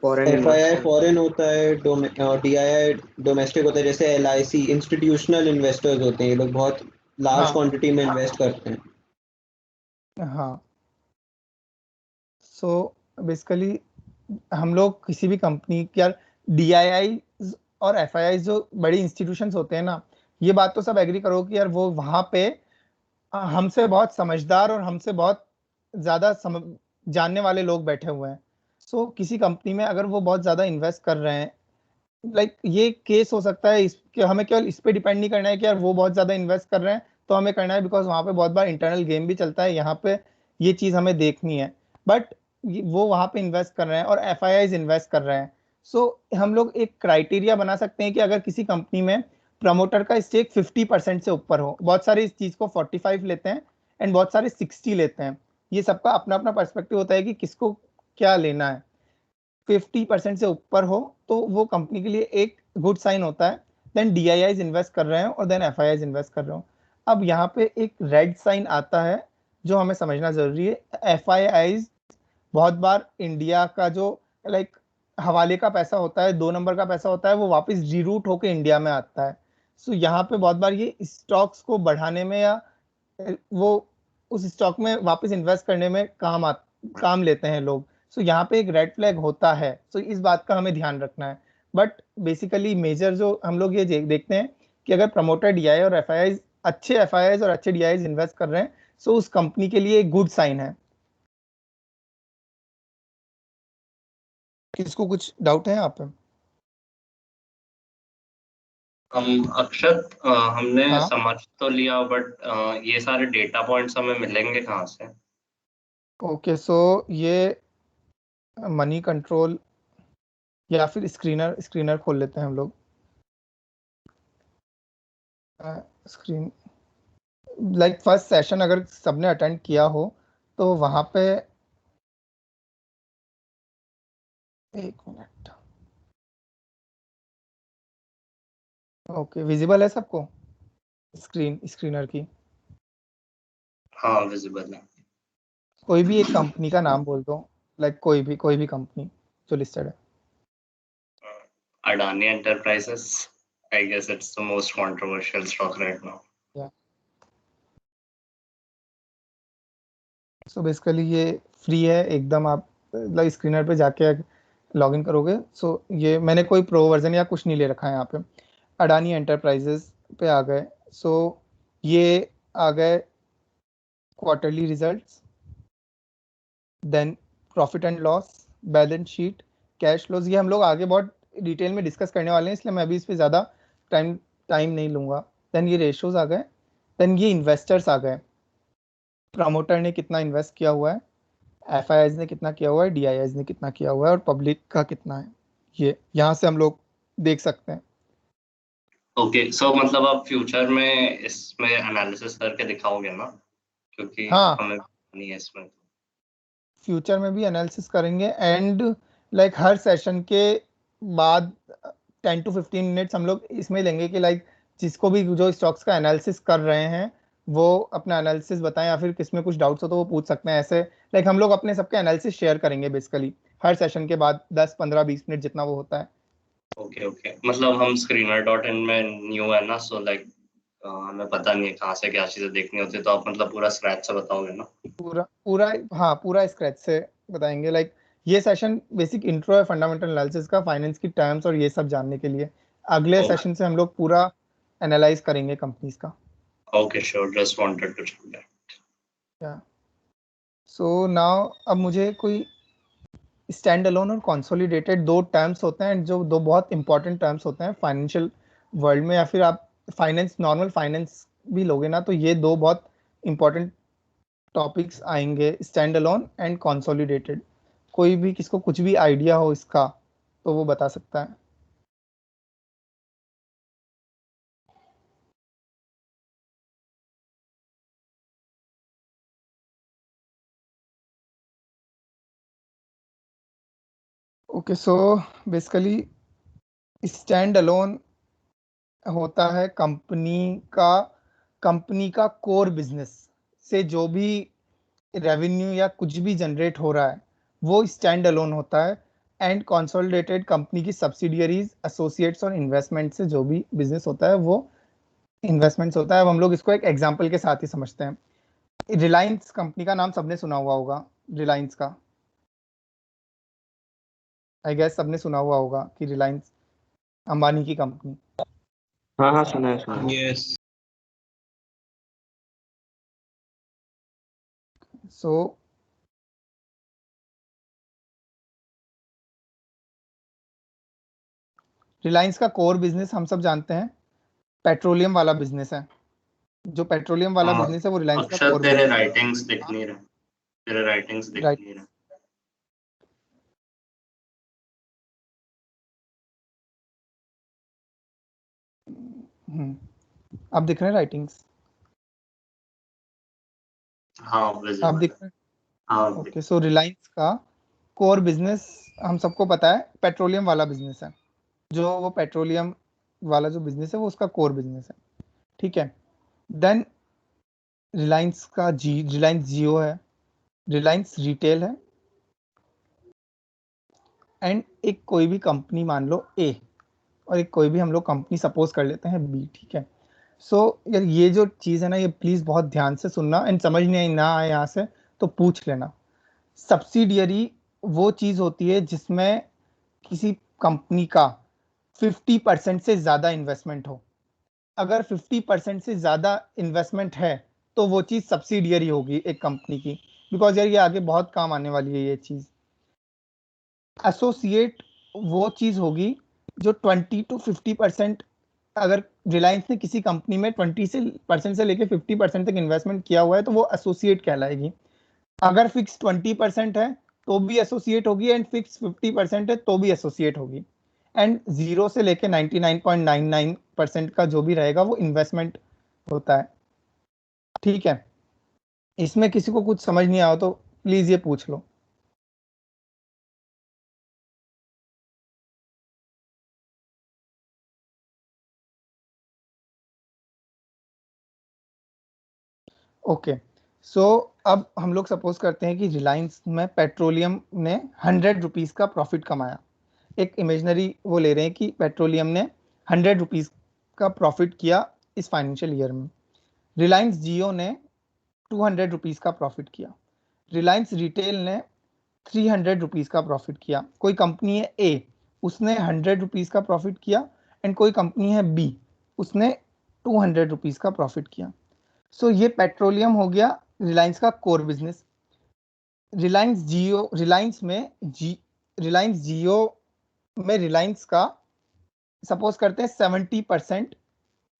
Foreign FII investors. Foreign होता है, DII डोमेस्टिक होता है। जैसे LIC इंस्टीट्यूशनल इन्वेस्टर्स होते हैं, ये लोग बहुत लार्ज हाँ क्वांटिटी में इन्वेस्ट करते हैं। हाँ। सो बेसिकली हम लोग किसी भी कंपनी की यार DII और FII जो बड़ी इंस्टीट्यूशंस होते हैं ना, ये बात तो सब एग्री करो कि यार वो वहां पे हमसे बहुत समझदार और हमसे बहुत ज्यादा जानने वाले लोग बैठे हुए हैं। सो किसी कंपनी में अगर वो बहुत ज्यादा इन्वेस्ट कर रहे हैं, लाइक ये केस हो सकता है कि हमें केवल इस पे डिपेंड नहीं करना है कि यार वो बहुत ज्यादा इन्वेस्ट कर रहे हैं तो हमें करना है, बिकॉज वहां पे बहुत बार इंटरनल गेम भी चलता है, यहाँ पे ये चीज हमें देखनी है। बट वो वहां पे इन्वेस्ट कर रहे हैं और FIIs इन्वेस्ट कर रहे हैं। सो हम लोग एक क्राइटेरिया बना सकते हैं कि अगर किसी कंपनी में प्रमोटर का स्टेक 50% से ऊपर हो, बहुत सारे इस चीज को 45 लेते हैं एंड बहुत सारे 60 लेते हैं, ये सबका अपना अपना पर्सपेक्टिव होता है कि किसको क्या लेना है। 50% से ऊपर हो तो वो कंपनी के लिए एक गुड साइन होता है। देन DIIs इन्वेस्ट कर रहे हैं और देन FIIs इन्वेस्ट कर रहे हो। अब यहाँ पे एक रेड साइन आता है जो हमें समझना जरूरी है। FIIs बहुत बार इंडिया का जो लाइक हवाले का पैसा होता है, 2 नंबर का पैसा होता है, वो वापस रीरूट होकर इंडिया में आता है। सो यहाँ पे बहुत बार ये स्टॉक्स को बढ़ाने में या वो उस स्टॉक में वापस इन्वेस्ट करने में काम काम लेते हैं लोग। सो यहाँ पे एक रेड फ्लैग होता है, सो इस बात का हमें ध्यान रखना है। बट बेसिकली मेजर जो हम लोग ये देखते हैं कि अगर प्रमोटर डीआई और एफआईआई अच्छे एफआईआई और अच्छे डीआई इन्वेस्ट कर रहे हैं, सो उस कंपनी के लिए एक गुड साइन है। किसको कुछ डाउट है यहाँ पे? अक्षत, हमने हाँ समझ तो लिया, बट ये सारे डेटा पॉइंट्स हमें मिलेंगे कहाँ से? ओके, सो ये मनी कंट्रोल या फिर स्क्रीनर खोल लेते हैं हम लोग। स्क्रीन लाइक फर्स्ट सेशन अगर सबने अटेंड किया हो तो वहां पे, एक मिनट, ओके विजिबल है सबको स्क्रीनर की? हाँ विजिबल है। कोई भी एक कंपनी का नाम बोल दो, लाइक कोई भी कंपनी जो लिस्टेड है। Adani Enterprises, I guess it's the most controversial stock right now. So basically ये फ्री है एकदम, आप लाइक स्क्रीनर पे जाके लॉगिन करोगे। सो ये मैंने कोई प्रो वर्जन या कुछ नहीं ले रखा है यहाँ पे। अडानी एंटरप्राइजेस पे आ गए। सो ये आ गए quarterly results, then profit and loss, balance sheet, cash flows. ये हम लोग आगे बहुत डिटेल में डिस्कस करने वाले हैं, इसलिए मैं अभी इस पे ज़्यादा टाइम नहीं लूँगा। देन ये रेशोज आ गए, देन ये इन्वेस्टर्स आ गए, प्रमोटर ने कितना इन्वेस्ट किया हुआ है, एफआईआईज ने कितना किया हुआ है, डीआईआईज ने कितना किया हुआ है, और पब्लिक का कितना है, ये यहाँ से हम लोग देख सकते हैं। ओके, सो मतलब आप फ्यूचर में इसमें एनालिसिस करके दिखाओगे ना, क्योंकि हाँ, हमें नहीं है इसमें। फ्यूचर में भी एनालिसिस करेंगे, एंड लाइक हर सेशन के बाद 10 to 15 मिनट्स हम लोग इसमें लेंगे कि लाइक जिसको भी जो स्टॉक्स का एनालिसिस कर रहे हैं वो अपना एनालिसिस बताएं, या फिर किसमें कुछ डाउट्स हो तो वो पूछ सकते हैं। ऐसे लाइक हम लोग अपने सबके एनालिसिस शेयर करेंगे बेसिकली हर सेशन के बाद 10, 15, 20 मिनट जितना वो होता है। ओके, मतलब हम screener.in में न्यू है ना, सो लाइक हमें पता नहीं है कहाँ से क्या चीजें देखनी होती है, तो आप मतलब पूरा स्क्रैच से बताओगे ना? पूरा हाँ, पूरा स्क्रैच से बताएंगे। लाइक ये सेशन बेसिक इंट्रो है फंडामेंटल एनालिसिस का, फाइनेंस की टर्म्स और ये सब जानने के लिए। अगले सेशन से हम लोग पूरा एनालाइज करेंगे कंपनीज का। Okay sure, just wanted to check that. So now अब मुझे कोई स्टैंड अलोन और कंसोलिडेटेड दो टर्म्स होते हैं, जो दो बहुत इंपॉर्टेंट टर्म्स होते हैं फाइनेंशियल वर्ल्ड में, या फिर आप फाइनेंस नॉर्मल फाइनेंस भी लोगे ना, तो ये दो बहुत इंपॉर्टेंट टॉपिक्स आएंगे, स्टैंड अलोन एंड कंसोलिडेटेड। कोई भी किसको कुछ भी आइडिया हो इसका तो वो बता सकता है। Okay, so basically stand alone होता है कंपनी का कोर बिजनेस से जो भी रेवेन्यू या कुछ भी जनरेट हो रहा है वो स्टैंड अलोन होता है। एंड कंसोलिडेटेड कंपनी की सब्सिडियरीज, एसोसिएट्स और इन्वेस्टमेंट से जो भी बिजनेस होता है वो इन्वेस्टमेंट्स होता है। अब हम लोग इसको एक एग्जांपल के साथ ही समझते हैं। रिलायंस कंपनी का नाम सबने सुना हुआ होगा, रिलायंस का आई गेस सबने सुना हुआ होगा कि रिलायंस अंबानी की कंपनी। हाँ हाँ सुना है। यस। सो रिलायंस का कोर बिजनेस हम सब जानते हैं पेट्रोलियम वाला बिजनेस है। जो पेट्रोलियम वाला बिजनेस है वो रिलायंस का अक्षर कोर तेरे बिजनेस राइटिंग्स दिख नहीं रहे, तेरे राइटिंग्स दिख राइट। नहीं रहे। आप दिख रहे हैं राइटिंग्स? हाँ आप विजिबल दिख है। रहे हैं? हाँ ओके, सो रिलायंस का कोर बिजनेस हम सबको पता है पेट्रोलियम वाला बिजनेस है। जो वो पेट्रोलियम वाला जो बिजनेस है वो उसका कोर बिजनेस है, ठीक है। देन रिलायंस जियो है, रिलायंस रिटेल है, एंड एक कोई भी कंपनी मान लो ए, और एक कोई भी हम लोग कंपनी सपोज कर लेते हैं बी, ठीक है। सो यार ये जो चीज़ है ना, ये प्लीज़ बहुत ध्यान से सुनना, एंड समझ नहीं ना आए यहाँ से तो पूछ लेना। सब्सिडियरी वो चीज होती है जिसमें किसी कंपनी का 50% से ज्यादा इन्वेस्टमेंट हो। अगर 50% से ज्यादा इन्वेस्टमेंट है तो वो चीज सब्सिडियरी होगी एक कंपनी की, बिकॉज यार ये आगे बहुत काम आने वाली है ये चीज। एसोसिएट वो चीज होगी जो 20 to 50%, अगर रिलायंस ने किसी कंपनी में 20% से लेकर 50% तक इन्वेस्टमेंट किया हुआ है तो वो एसोसिएट कहलाएगी। अगर फिक्स 20% है तो भी एसोसिएट होगी, एंड फिक्स 50% है तो भी एसोसिएट होगी। एंड 0 से लेके 99.99% का जो भी रहेगा वो इन्वेस्टमेंट होता है। ठीक है, इसमें किसी को कुछ समझ नहीं आया तो प्लीज ये पूछ लो। ओके, सो अब हम लोग सपोज करते हैं कि रिलायंस में पेट्रोलियम ने 100 रुपीज का प्रॉफिट कमाया। एक इमेजनरी वो ले रहे हैं कि पेट्रोलियम ने 100 रुपीज का प्रॉफिट किया इस फाइनेंशियल ईयर में। रिलायंस जियो ने 200 रुपीज का प्रॉफिट किया। रिलायंस रिटेल ने 300 रुपीज का प्रॉफिट किया। कोई कंपनी है ए, उसने 100 रुपीज का प्रॉफिट किया, एंड कोई कंपनी है बी, उसने 200 रुपीज का प्रॉफिट किया। सो ये पेट्रोलियम हो गया रिलायंस का कोर बिजनेस। रिलायंस जियो में रिलायंस का सपोज करते हैं 70%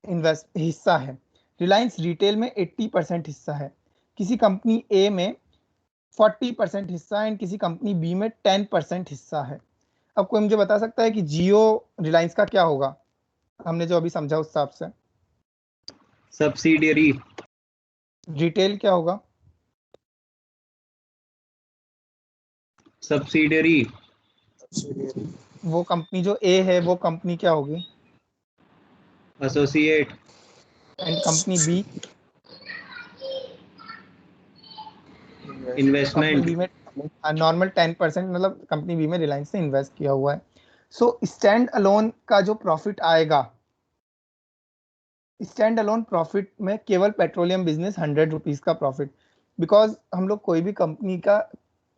इन्वेस्ट हिस्सा है। रिलायंस रिटेल में 80% हिस्सा है। किसी कंपनी ए में 40% हिस्सा है, एंड किसी कंपनी बी में 10% हिस्सा है। अब कोई मुझे बता सकता है कि जियो रिलायंस का क्या होगा? हमने जो अभी समझा उस हिसाब से। सब्सिडियरी। रिटेल क्या होगा? सब्सिडियरी। वो कंपनी जो ए है वो कंपनी क्या होगी? Associate. And company B? Company investment. B में नॉर्मल 10%, मतलब कंपनी बी में रिलायंस ने इन्वेस्ट किया हुआ है। सो स्टैंड अलोन का जो प्रॉफिट आएगा, स्टैंड अलोन प्रॉफिट में केवल पेट्रोलियम बिजनेस 100 रुपीज का प्रॉफिट। बिकॉज हम लोग कोई भी कंपनी का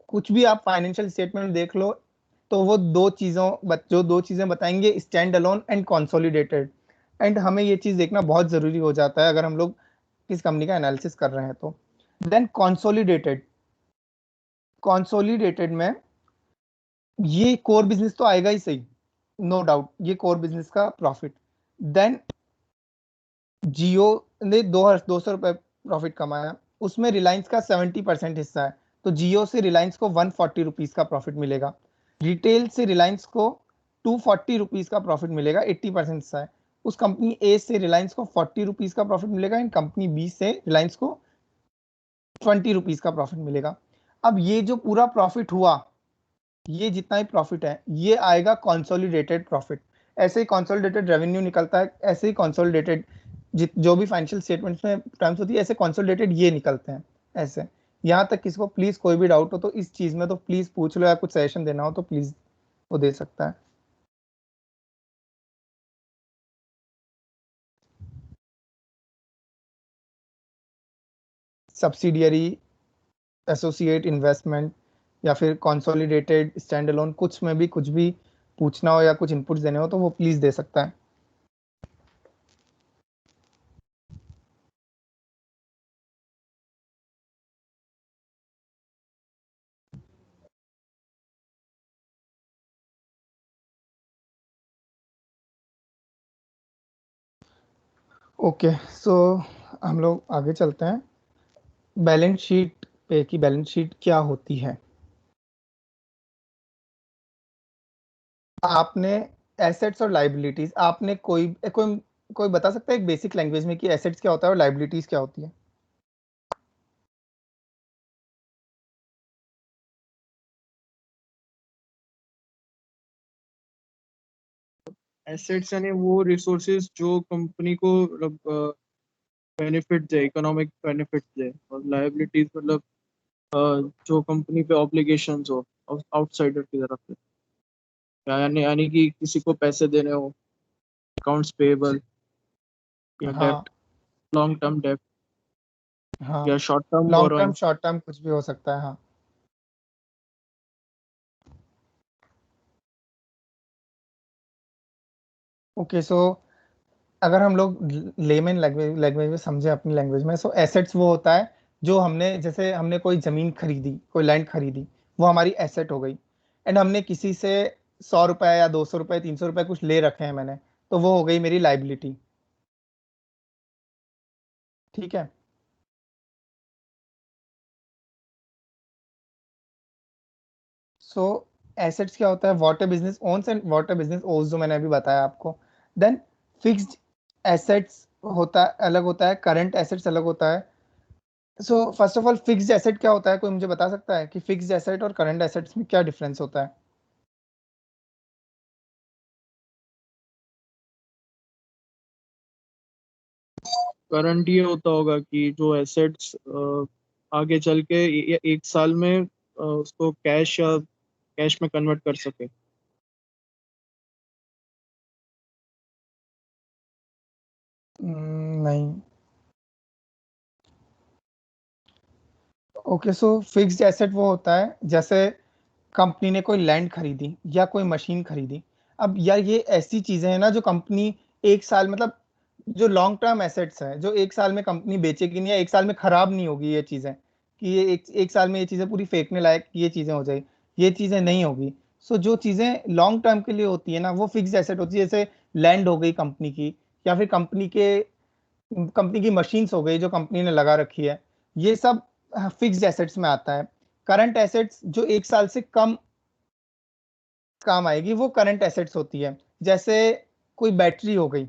कुछ भी आप फाइनेंशियल स्टेटमेंट देख लो तो वो दो चीजें बताएंगे, stand alone and consolidated. And हमें ये चीज देखना बहुत जरूरी हो जाता है अगर हम लोग किस कंपनी का एनालिसिस कर रहे हैं तो। देन कंसोलिडेटेड में ये कोर बिजनेस तो आएगा ही सही, नो डाउट, ये कोर बिजनेस का प्रॉफिट। देन जियो ने 200 रुपए प्रॉफिट कमाया, उसमें रिलायंस का 70% हिस्सा है, तो जियो से रिलायंस को 140 रुपीज का प्रॉफिट मिलेगा। रिटेल से रिलायंस को 240 रुपीज का प्रॉफिट मिलेगा, 80% हिस्सा है। उस कंपनी ए से रिलायंस को 40 रुपीज का प्रॉफिट मिलेगा, एंड कंपनी बी से रिलायंस को 20 रुपीज का प्रॉफिट मिलेगा। अब ये जो पूरा प्रॉफिट हुआ, ये जितना ही प्रॉफिट है ये आएगा कंसोलिडेटेड प्रॉफिट। ऐसे ही कंसोलिडेटेड रेवेन्यू निकलता है, ऐसे ही कंसोलिडेटेड जो भी फाइनेंशियल स्टेटमेंट्स में टर्म्स होती है ऐसे कंसोलिडेटेड ये निकलते हैं ऐसे। यहाँ तक किसी को प्लीज कोई भी डाउट हो तो इस चीज में तो प्लीज पूछ लो, या कुछ सजेशन देना हो तो प्लीज वो दे सकता है। सब्सिडियरी, एसोसिएट, इन्वेस्टमेंट, या फिर कंसोलिडेटेड, स्टैंड अलोन, कुछ में भी कुछ भी पूछना हो या कुछ इनपुट्स देने हो तो वो प्लीज दे सकता है। ओके, सो हम लोग आगे चलते हैं। बैलेंस शीट पे की बैलेंस शीट क्या होती है? आपने एसेट्स और लाइबिलिटीज, आपने कोई बता सकता है एक बेसिक लैंग्वेज में कि एसेट्स क्या होता है और लाइबिलिटीज क्या होती है? एसेट्स यानी वो रिसोर्सेज जो कंपनी को मतलब बेनिफिट दे, इकोनॉमिक बेनिफिट दे, और लायबिलिटीज मतलब जो कंपनी पे ऑब्लिगेशंस हो आउटसाइडर की तरफ से, यानी कि किसी को पैसे देने हो, अकाउंट्स पेएबल या हाँ डेब्ट, लॉन्ग टर्म डेब्ट हाँ, या short term long term borrowing. Short term कुछ भी हो सकता है। हाँ, ओके, सो अगर हम लोग लेमन लैंग्वेज में समझे अपनी लैंग्वेज में, सो एसेट्स वो होता है जो हमने, जैसे हमने कोई जमीन खरीदी, कोई लैंड खरीदी, वो हमारी एसेट हो गई। एंड हमने किसी से 100 रुपए या 200 रुपए 300 रुपए कुछ ले रखे हैं मैंने, तो वो हो गई मेरी लाइबिलिटी। ठीक है। सो एसेट्स क्या होता है, what a business owns and what a business owes, जो मैंने अभी बताया आपको। देन फिक्स्ड एसेट्स होता है, अलग होता है, करंट एसेट्स अलग होता है। So first of all, fixed asset क्या होता है, कोई मुझे बता सकता है कि फिक्स्ड एसेट और करंट एसेट्स में क्या डिफरेंस होता है? करंट ये होता होगा कि जो एसेट्स आगे चल के एक साल में उसको कैश या कैश में कन्वर्ट कर सके। नहीं। ओके, सो फिक्स्ड एसेट वो होता है जैसे कंपनी ने कोई लैंड खरीदी या कोई मशीन खरीदी। अब यार ये ऐसी चीजें हैं ना जो कंपनी एक साल, मतलब जो लॉन्ग टर्म एसेट्स हैं, जो एक साल में कंपनी बेचेगी नहीं, या एक साल में खराब नहीं होगी ये चीजें, कि ये एक साल में ये चीजें पूरी फेंकने लायक ये चीजें हो जाए, ये चीजें नहीं होगी। सो जो चीजें लॉन्ग टर्म के लिए होती है ना, वो फिक्स्ड एसेट होती है। जैसे लैंड हो गई कंपनी की, या फिर कंपनी की मशीन्स हो गई जो कंपनी ने लगा रखी है, ये सब फिक्स्ड एसेट्स में आता है। करंट एसेट्स जो एक साल से कम काम आएगी, वो करंट एसेट्स होती है। जैसे कोई बैटरी हो गई,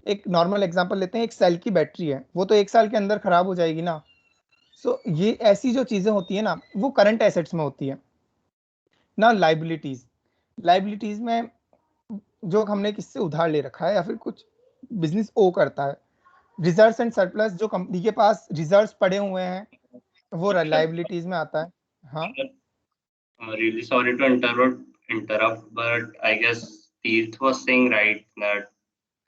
एक नॉर्मल एग्जांपल लेते हैं, एक सेल की बैटरी है, वो तो एक साल के अंदर खराब हो जाएगी ना। सो ये ऐसी जो चीजें होती है ना, वो करंट एसेट्स में होती है ना। लाइबिलिटीज, लाइबिलिटीज में जो हमने किससे उधार ले रखा है या फिर कुछ बिजनेस ओ करता है, रिजर्व्स एंड सरप्लस, जो कंपनी के पास रिजर्व्स पड़े हुए हैं, वो लाइबिलिटीज में आता है। हाँ, Really sorry to interrupt, but I guess Teerth was saying right that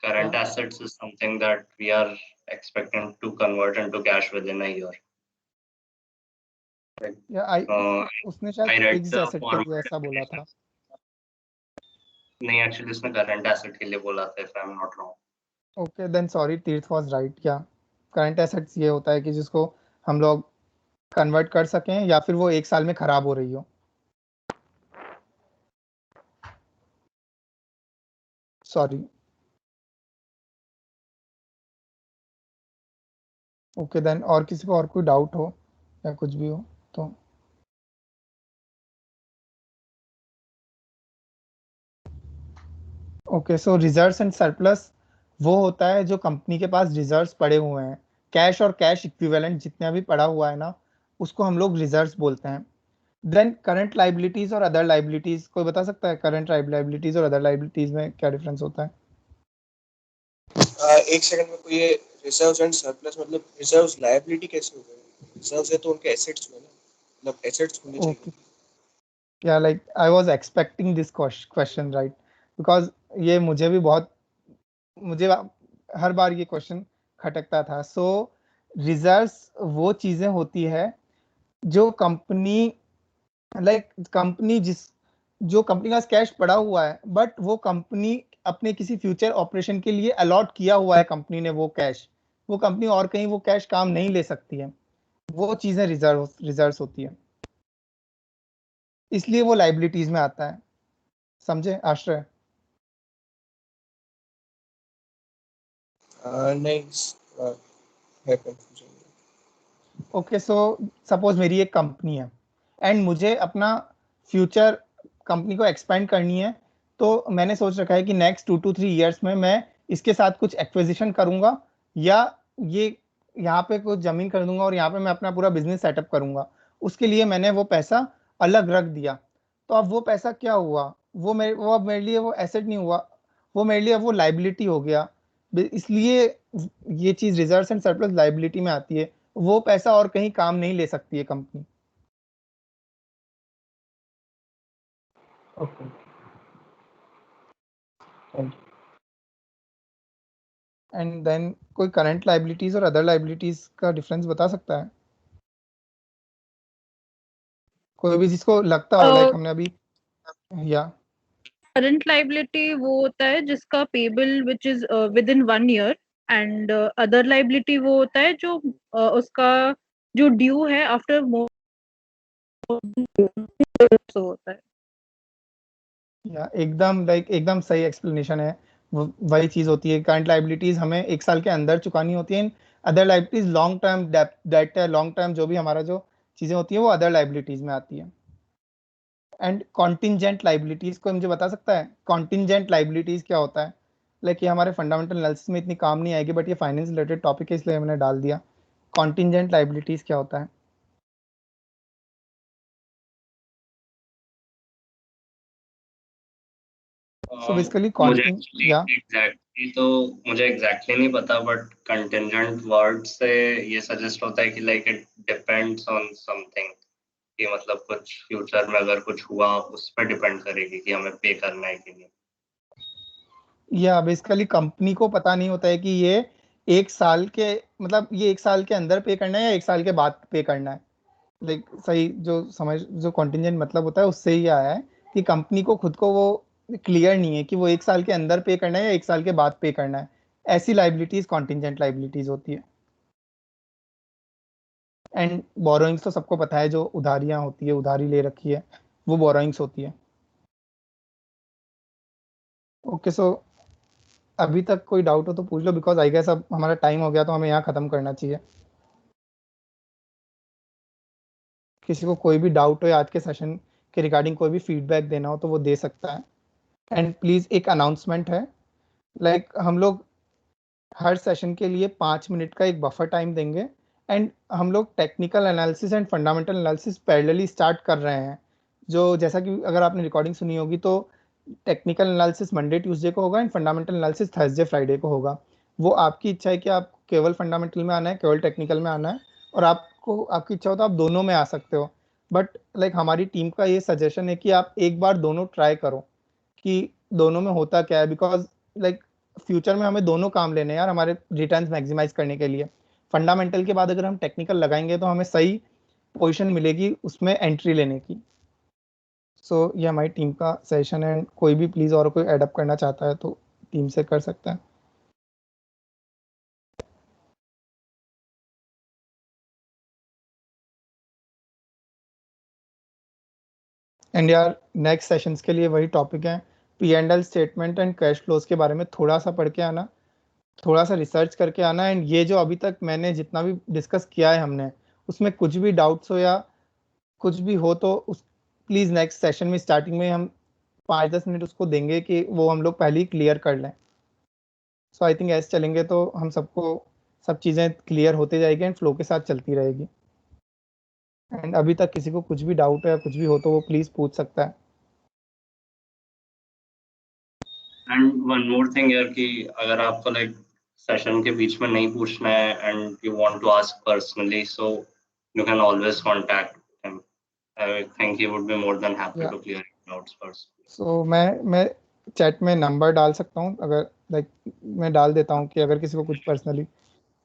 current क्या? assets is something that we are expecting to convert into cash within a year. Like, या उसने शायद I read fixed the asset के लिए forward ऐसा बोला था। नहीं, actually उसने current asset के लिए बोला था, if I'm not wrong. Okay, then sorry, Tirth was right. क्या करंट एसेट्स ये होता है कि जिसको हम लोग कन्वर्ट कर सकें या फिर वो एक साल में खराब हो रही हो। सॉरी। ओके, देन और किसी को और कोई डाउट हो या कुछ भी हो तो? Okay, so reserves and surplus वो होता है जो कंपनी के पास रिजर्व्स पड़े हुए हैं, कैश और कैश इक्विवेलेंट जितना भी पड़ा हुआ है ना, उसको हम लोग रिजर्व्स बोलते हैं। देन करंट लाइबिलिटीज और अदर लाइबिलिटीज, कोई बता सकता है करंट लाइबिलिटीज और अदर लाइबिलिटीज में क्या डिफरेंस होता है? एक सेकंड में, कोई ये रिजर्व्स एंड सरप्लस मतलब रिजर्व्स लायबिलिटी कैसे हो गए? रिजर्व्स है तो उनके एसेट्स हुए ना, मतलब एसेट्स होने चाहिए। ओके, या like I was expecting this question, right, because ये मुझे हर बार ये क्वेश्चन खटकता था। सो रिजर्व्स वो चीजें होती है जो कंपनी, लाइक कंपनी जो कंपनी के पास कैश पड़ा हुआ है, बट वो कंपनी अपने किसी फ्यूचर ऑपरेशन के लिए अलॉट किया हुआ है कंपनी ने वो कैश, वो कंपनी और कहीं वो कैश काम नहीं ले सकती है, वो चीजें रिजर्व्स होती है, इसलिए वो लाइबिलिटीज में आता है। समझे आश्रय? नहीं, है कंफ्यूजन। ओके, सो सपोज मेरी एक कंपनी है एंड मुझे अपना फ्यूचर कंपनी को एक्सपेंड करनी है, तो मैंने सोच रखा है कि नेक्स्ट 2 to 3 ईयर्स में मैं इसके साथ कुछ एक्विजिशन करूंगा, या ये यहाँ पे कुछ जमीन कर दूंगा और यहाँ पे मैं अपना पूरा बिजनेस सेटअप करूंगा। उसके लिए मैंने वो पैसा अलग रख दिया। तो अब वो पैसा क्या हुआ, वो अब मेरे लिए वो एसेट नहीं हुआ, वो मेरे लिए अब वो लाइबिलिटी हो गया। इसलिए ये चीज रिजर्व्स एंड सरप्लस लाइबिलिटी में आती है। वो पैसा और कहीं काम नहीं ले सकती है company. Okay, thank you. And then कोई करंट लाइबिलिटीज और अदर लाइबिलिटीज का डिफरेंस बता सकता है? कोई भी जिसको लगता हो, लाइक हमने अभी, या करंट लाइबिलिटी वो होता है जिसका payable which is with in 1 year, and other liability वो होता है जो उसका जो ड्यू है आफ्टर मोर होता है। या एकदम एकदम सही एक्सप्लेनेशन है। वही चीज होती है, करंट लाइबिलिटीज हमें 1 साल के अंदर चुकानी होती है। Other liabilities long term debt है, लॉन्ग टर्म जो भी हमारा जो चीजें होती है वो अदर लाइबिलिटीज में आती है। एंड कॉन्टिंजेंट लाइबिलिटीज को मुझे बता सकता है कॉन्टिंजेंट लाइबिलिटीज क्या होता है? ये हमारे फंडामेंटल एनालिसिस में इतनी काम नहीं आएगी, बट ये फाइनेंस रिलेटेड टॉपिक है इसलिए मैंने डाल दिया। कॉन्टिंजेंट लाइबिलिटीज क्या होता है? सो बेसिकली मुझे कॉन्टिंग या मुझे एग्जैक्टली नहीं पता, बट कंटिंजेंट वर्ड से ये सजेस्ट होता है कि like it depends on something, कि मतलब कुछ फ्यूचर में अगर कुछ हुआ उस पर डिपेंड करेगी कि हमें पे करना है कि नहीं। या बेसिकली कंपनी को पता नहीं होता है कि ये 1 साल के मतलब ये 1 साल के अंदर पे करना है या 1 साल के बाद पे करना है। सही जो कॉन्टिंजेंट मतलब होता है उससे ही आया है कि कंपनी को खुद को वो क्लियर नहीं है कि वो 1 साल के अंदर पे करना है या 1 साल के बाद पे करना है। ऐसी लाइबिलिटीज कॉन्टिंजेंट लाइबिलिटीज होती है। एंड बोरोइंग्स तो सबको पता है, जो उधारियां होती है, उधारी ले रखी है, वो बोरोइंग्स होती है। ओके, सो अभी तक कोई डाउट हो तो पूछ लो, बिकॉज आई गेस अब हमारा टाइम हो गया तो हमें यहाँ खत्म करना चाहिए। किसी को कोई भी डाउट हो या आज के सेशन के रिगार्डिंग कोई भी फीडबैक देना हो तो वो दे सकता है। एंड प्लीज एक अनाउंसमेंट है, हम लोग हर सेशन के लिए 5 मिनट का एक बफर टाइम देंगे। एंड हम लोग technical analysis and fundamental analysis parallelly start कर रहे हैं। जो जैसा कि अगर आपने रिकॉर्डिंग सुनी होगी तो टेक्निकल एनालिसिस मंडे ट्यूसडे को होगा and fundamental analysis Thursday Friday को होगा। वो आपकी इच्छा है कि आप केवल फंडामेंटल में आना है, केवल टेक्निकल में आना है, और आपको आपकी इच्छा हो तो आप दोनों में आ सकते हो। बट हमारी टीम का ये सजेशन है कि आप एक बार दोनों ट्राई करो कि दोनों में होता क्या है, बिकॉज फ्यूचर में हमें दोनों काम लेने हैं यार, हमारे रिटर्न्स मैक्सिमाइज करने के लिए। फंडामेंटल के बाद अगर हम टेक्निकल लगाएंगे तो हमें सही पोजीशन मिलेगी उसमें एंट्री लेने की। सो ये हमारी टीम का सेशन है। कोई भी प्लीज और कोई एडअप करना चाहता है तो टीम से कर सकता है। एंड यार नेक्स्ट सेशंस के लिए वही टॉपिक है, P&L statement and cash flows के बारे में थोड़ा सा पढ़ के आना, थोड़ा सा रिसर्च करके आना। एंड ये जो अभी तक मैंने जितना भी डिस्कस किया है हमने, उसमें कुछ भी डाउट्स हो या कुछ भी हो तो उस प्लीज नेक्स्ट सेशन में स्टार्टिंग में हम 5-10 मिनट उसको देंगे कि वो हम लोग पहले ही क्लियर कर लें। सो आई थिंक ऐसे चलेंगे तो हम सबको सब चीज़ें क्लियर होते जाएगी एंड फ्लो के साथ चलती रहेगी। एंड अभी तक किसी को कुछ भी डाउट है या कुछ भी हो तो वो प्लीज पूछ सकता है। एंड वन मोर थिंग यार, कि अगर आपको सेशन के बीच में नहीं पूछना है and you want to ask personally, so you can always contact him. I think he would be more than happy to clear doubts personally. So मैं चैट में नंबर डाल सकता हूँ, अगर मैं डाल देता हूँ कि अगर किसी को कुछ पर्सनली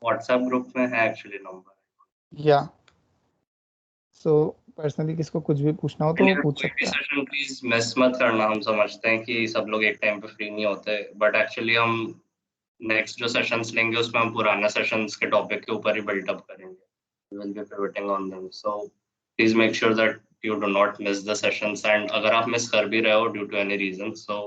व्हाट्सएप ग्रुप में है एक्चुअली नंबर। या सो पर्सनली किसको कुछ भी पूछना हो तो वो पूछ कोई भी सकता है। सेशन प्लीज मिस मत करना। हम समझते हैं कि सब लोग एक टाइम पे फ्री नहीं होते, बट एक्चुअली हम नेक्स्ट जो सेशंस लेंगे उसमें हम पुराने सेशंस के टॉपिक के ऊपर ही बिल्डअप करेंगे। We will be pivoting on them. So please make sure that you do not miss the sessions. And अगर आप मिस कर भी रहे हो due to any reason, so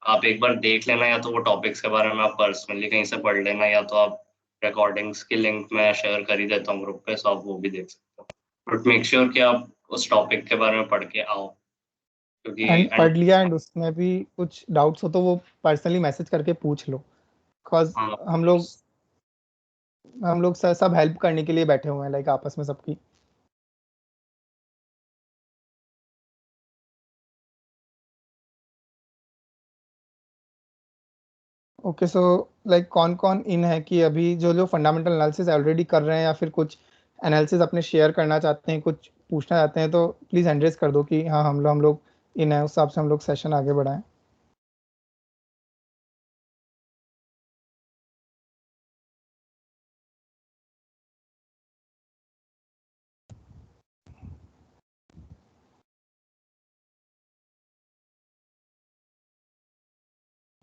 आप एक बार देख लेना, या तो वो टॉपिक्स के बारे में आप पर्सनली कहीं से पढ़ लेना, या तो आप रिकॉर्डिंग्स की लिंक मैं शेयर कर ही देता हूँ ग्रुप पे, सो आप वो भी देख सकते हो। बट मेक श्योर कि आप उस टॉपिक के बारे में पढ़ के आओ, क्योंकि एंड पढ़ लिया एंड उसमें भी कुछ डाउट्स हो तो वो पर्सनली मैसेज करके पूछ लो, बिकॉज हम लोग सब हेल्प करने के लिए बैठे हुए हैं आपस में सबकी। ओके, सो कौन कौन इन है कि अभी जो जो फंडामेंटल एनालिसिस ऑलरेडी कर रहे हैं या फिर कुछ एनालिसिस अपने शेयर करना चाहते हैं, कुछ पूछना चाहते हैं, तो प्लीज़ हैंड रेज कर दो कि हाँ हम लोग इन है, उस हिसाब से हम लोग सेशन आगे बढ़ाएं।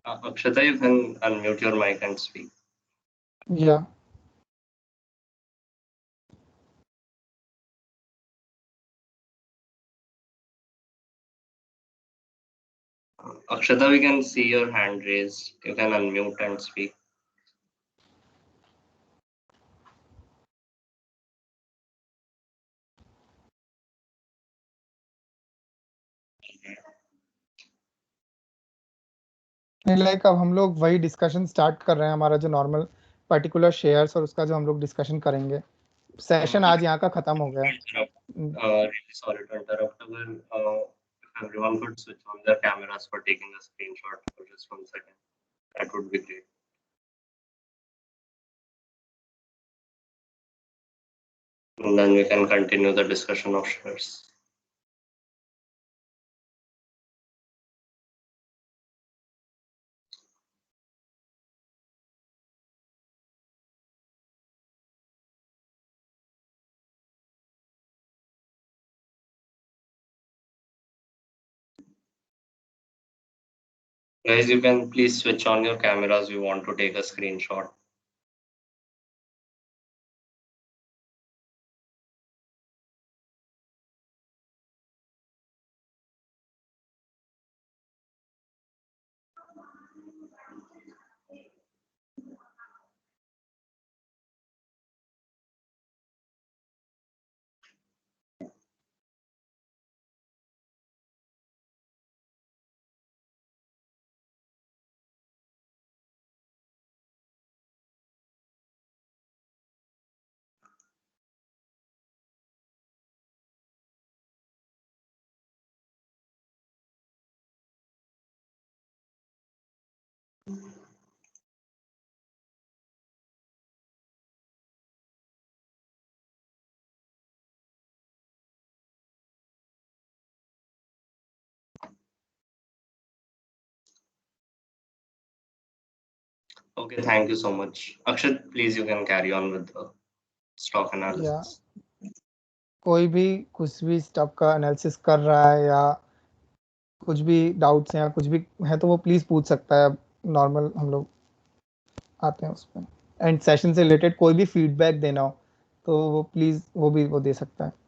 Akshata, you can unmute your mic and speak. Yeah. Akshata, we can see your hand raised. You can unmute and speak. नहीं लाइक अब हम लोग वही डिस्कशन स्टार्ट कर रहे हैं, हमारा जो नॉर्मल पर्टिकुलर शेयर्स और उसका जो हम लोग डिस्कशन करेंगे। सेशन आज यहाँ का खत्म हो गया। Really sorry to interrupt. If everyone could switch on their cameras for taking a screenshot for just 1 second, that would be great. And then we can continue the discussion of shares. Guys, you can please switch on your cameras. We want to take a screenshot. Okay, thank you so much. Akshat, please you can carry on with the stock analysis. कोई भी कुछ भी stock का analysis कर रहा है या कुछ भी डाउट्स हैं या कुछ भी है तो वो प्लीज पूछ सकता है। नॉर्मल हम लोग आते हैं उस पर। एंड सेशन से रिलेटेड कोई भी फीडबैक देना हो तो वो प्लीज वो दे सकता है।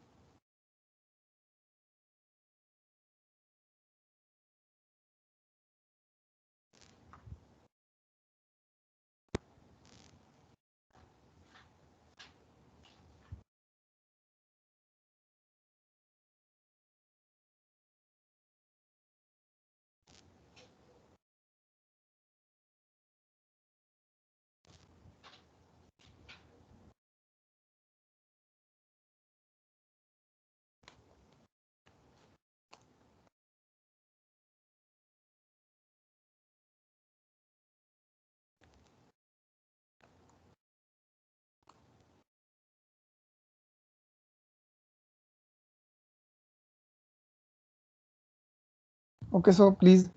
Okay so please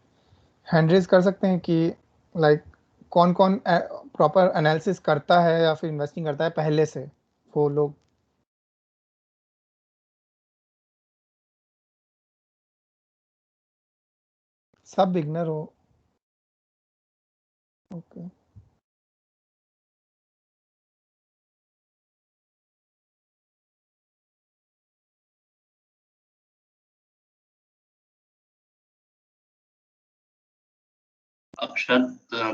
hand raise कर सकते हैं कि लाइक कौन कौन प्रॉपर एनालिसिस करता है या फिर इन्वेस्टिंग करता है पहले से वो लोग। सब बिगनर हो। ओके अक्षत,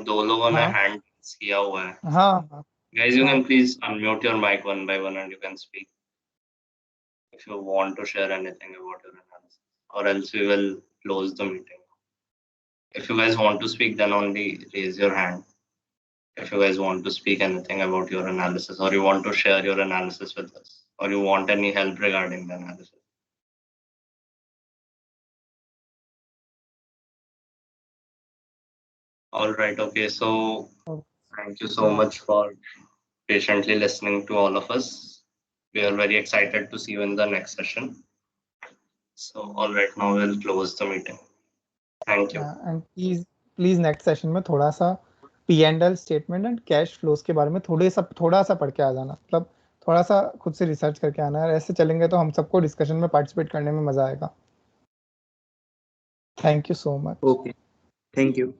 दो लोगों ने हाँ हैंड किया हुआ है। हाँ Guys, you हाँ can please unmute your mic one by one and you can speak if you want to share anything about your analysis, or else we will close the meeting. If you guys want to speak, then only raise your hand. If you guys want to speak anything about your analysis, or you want to share your analysis with us, or you want any help regarding the analysis. All right, okay, so thank you so much for patiently listening to all of us. We are very excited to see you in the next session. So, all right, now we'll close the meeting. Thank you. And please next session में थोड़ा सा P&L statement and cash flows के बारे में थोड़ा सा पढ़ के आ जाना। मतलब थोड़ा सा खुद से रिसर्च करके आना है। ऐसे चलेंगे तो हम सबको डिस्कशन में पार्टिसिपेट करने में मजा आएगा। Thank you so much. Okay, thank you.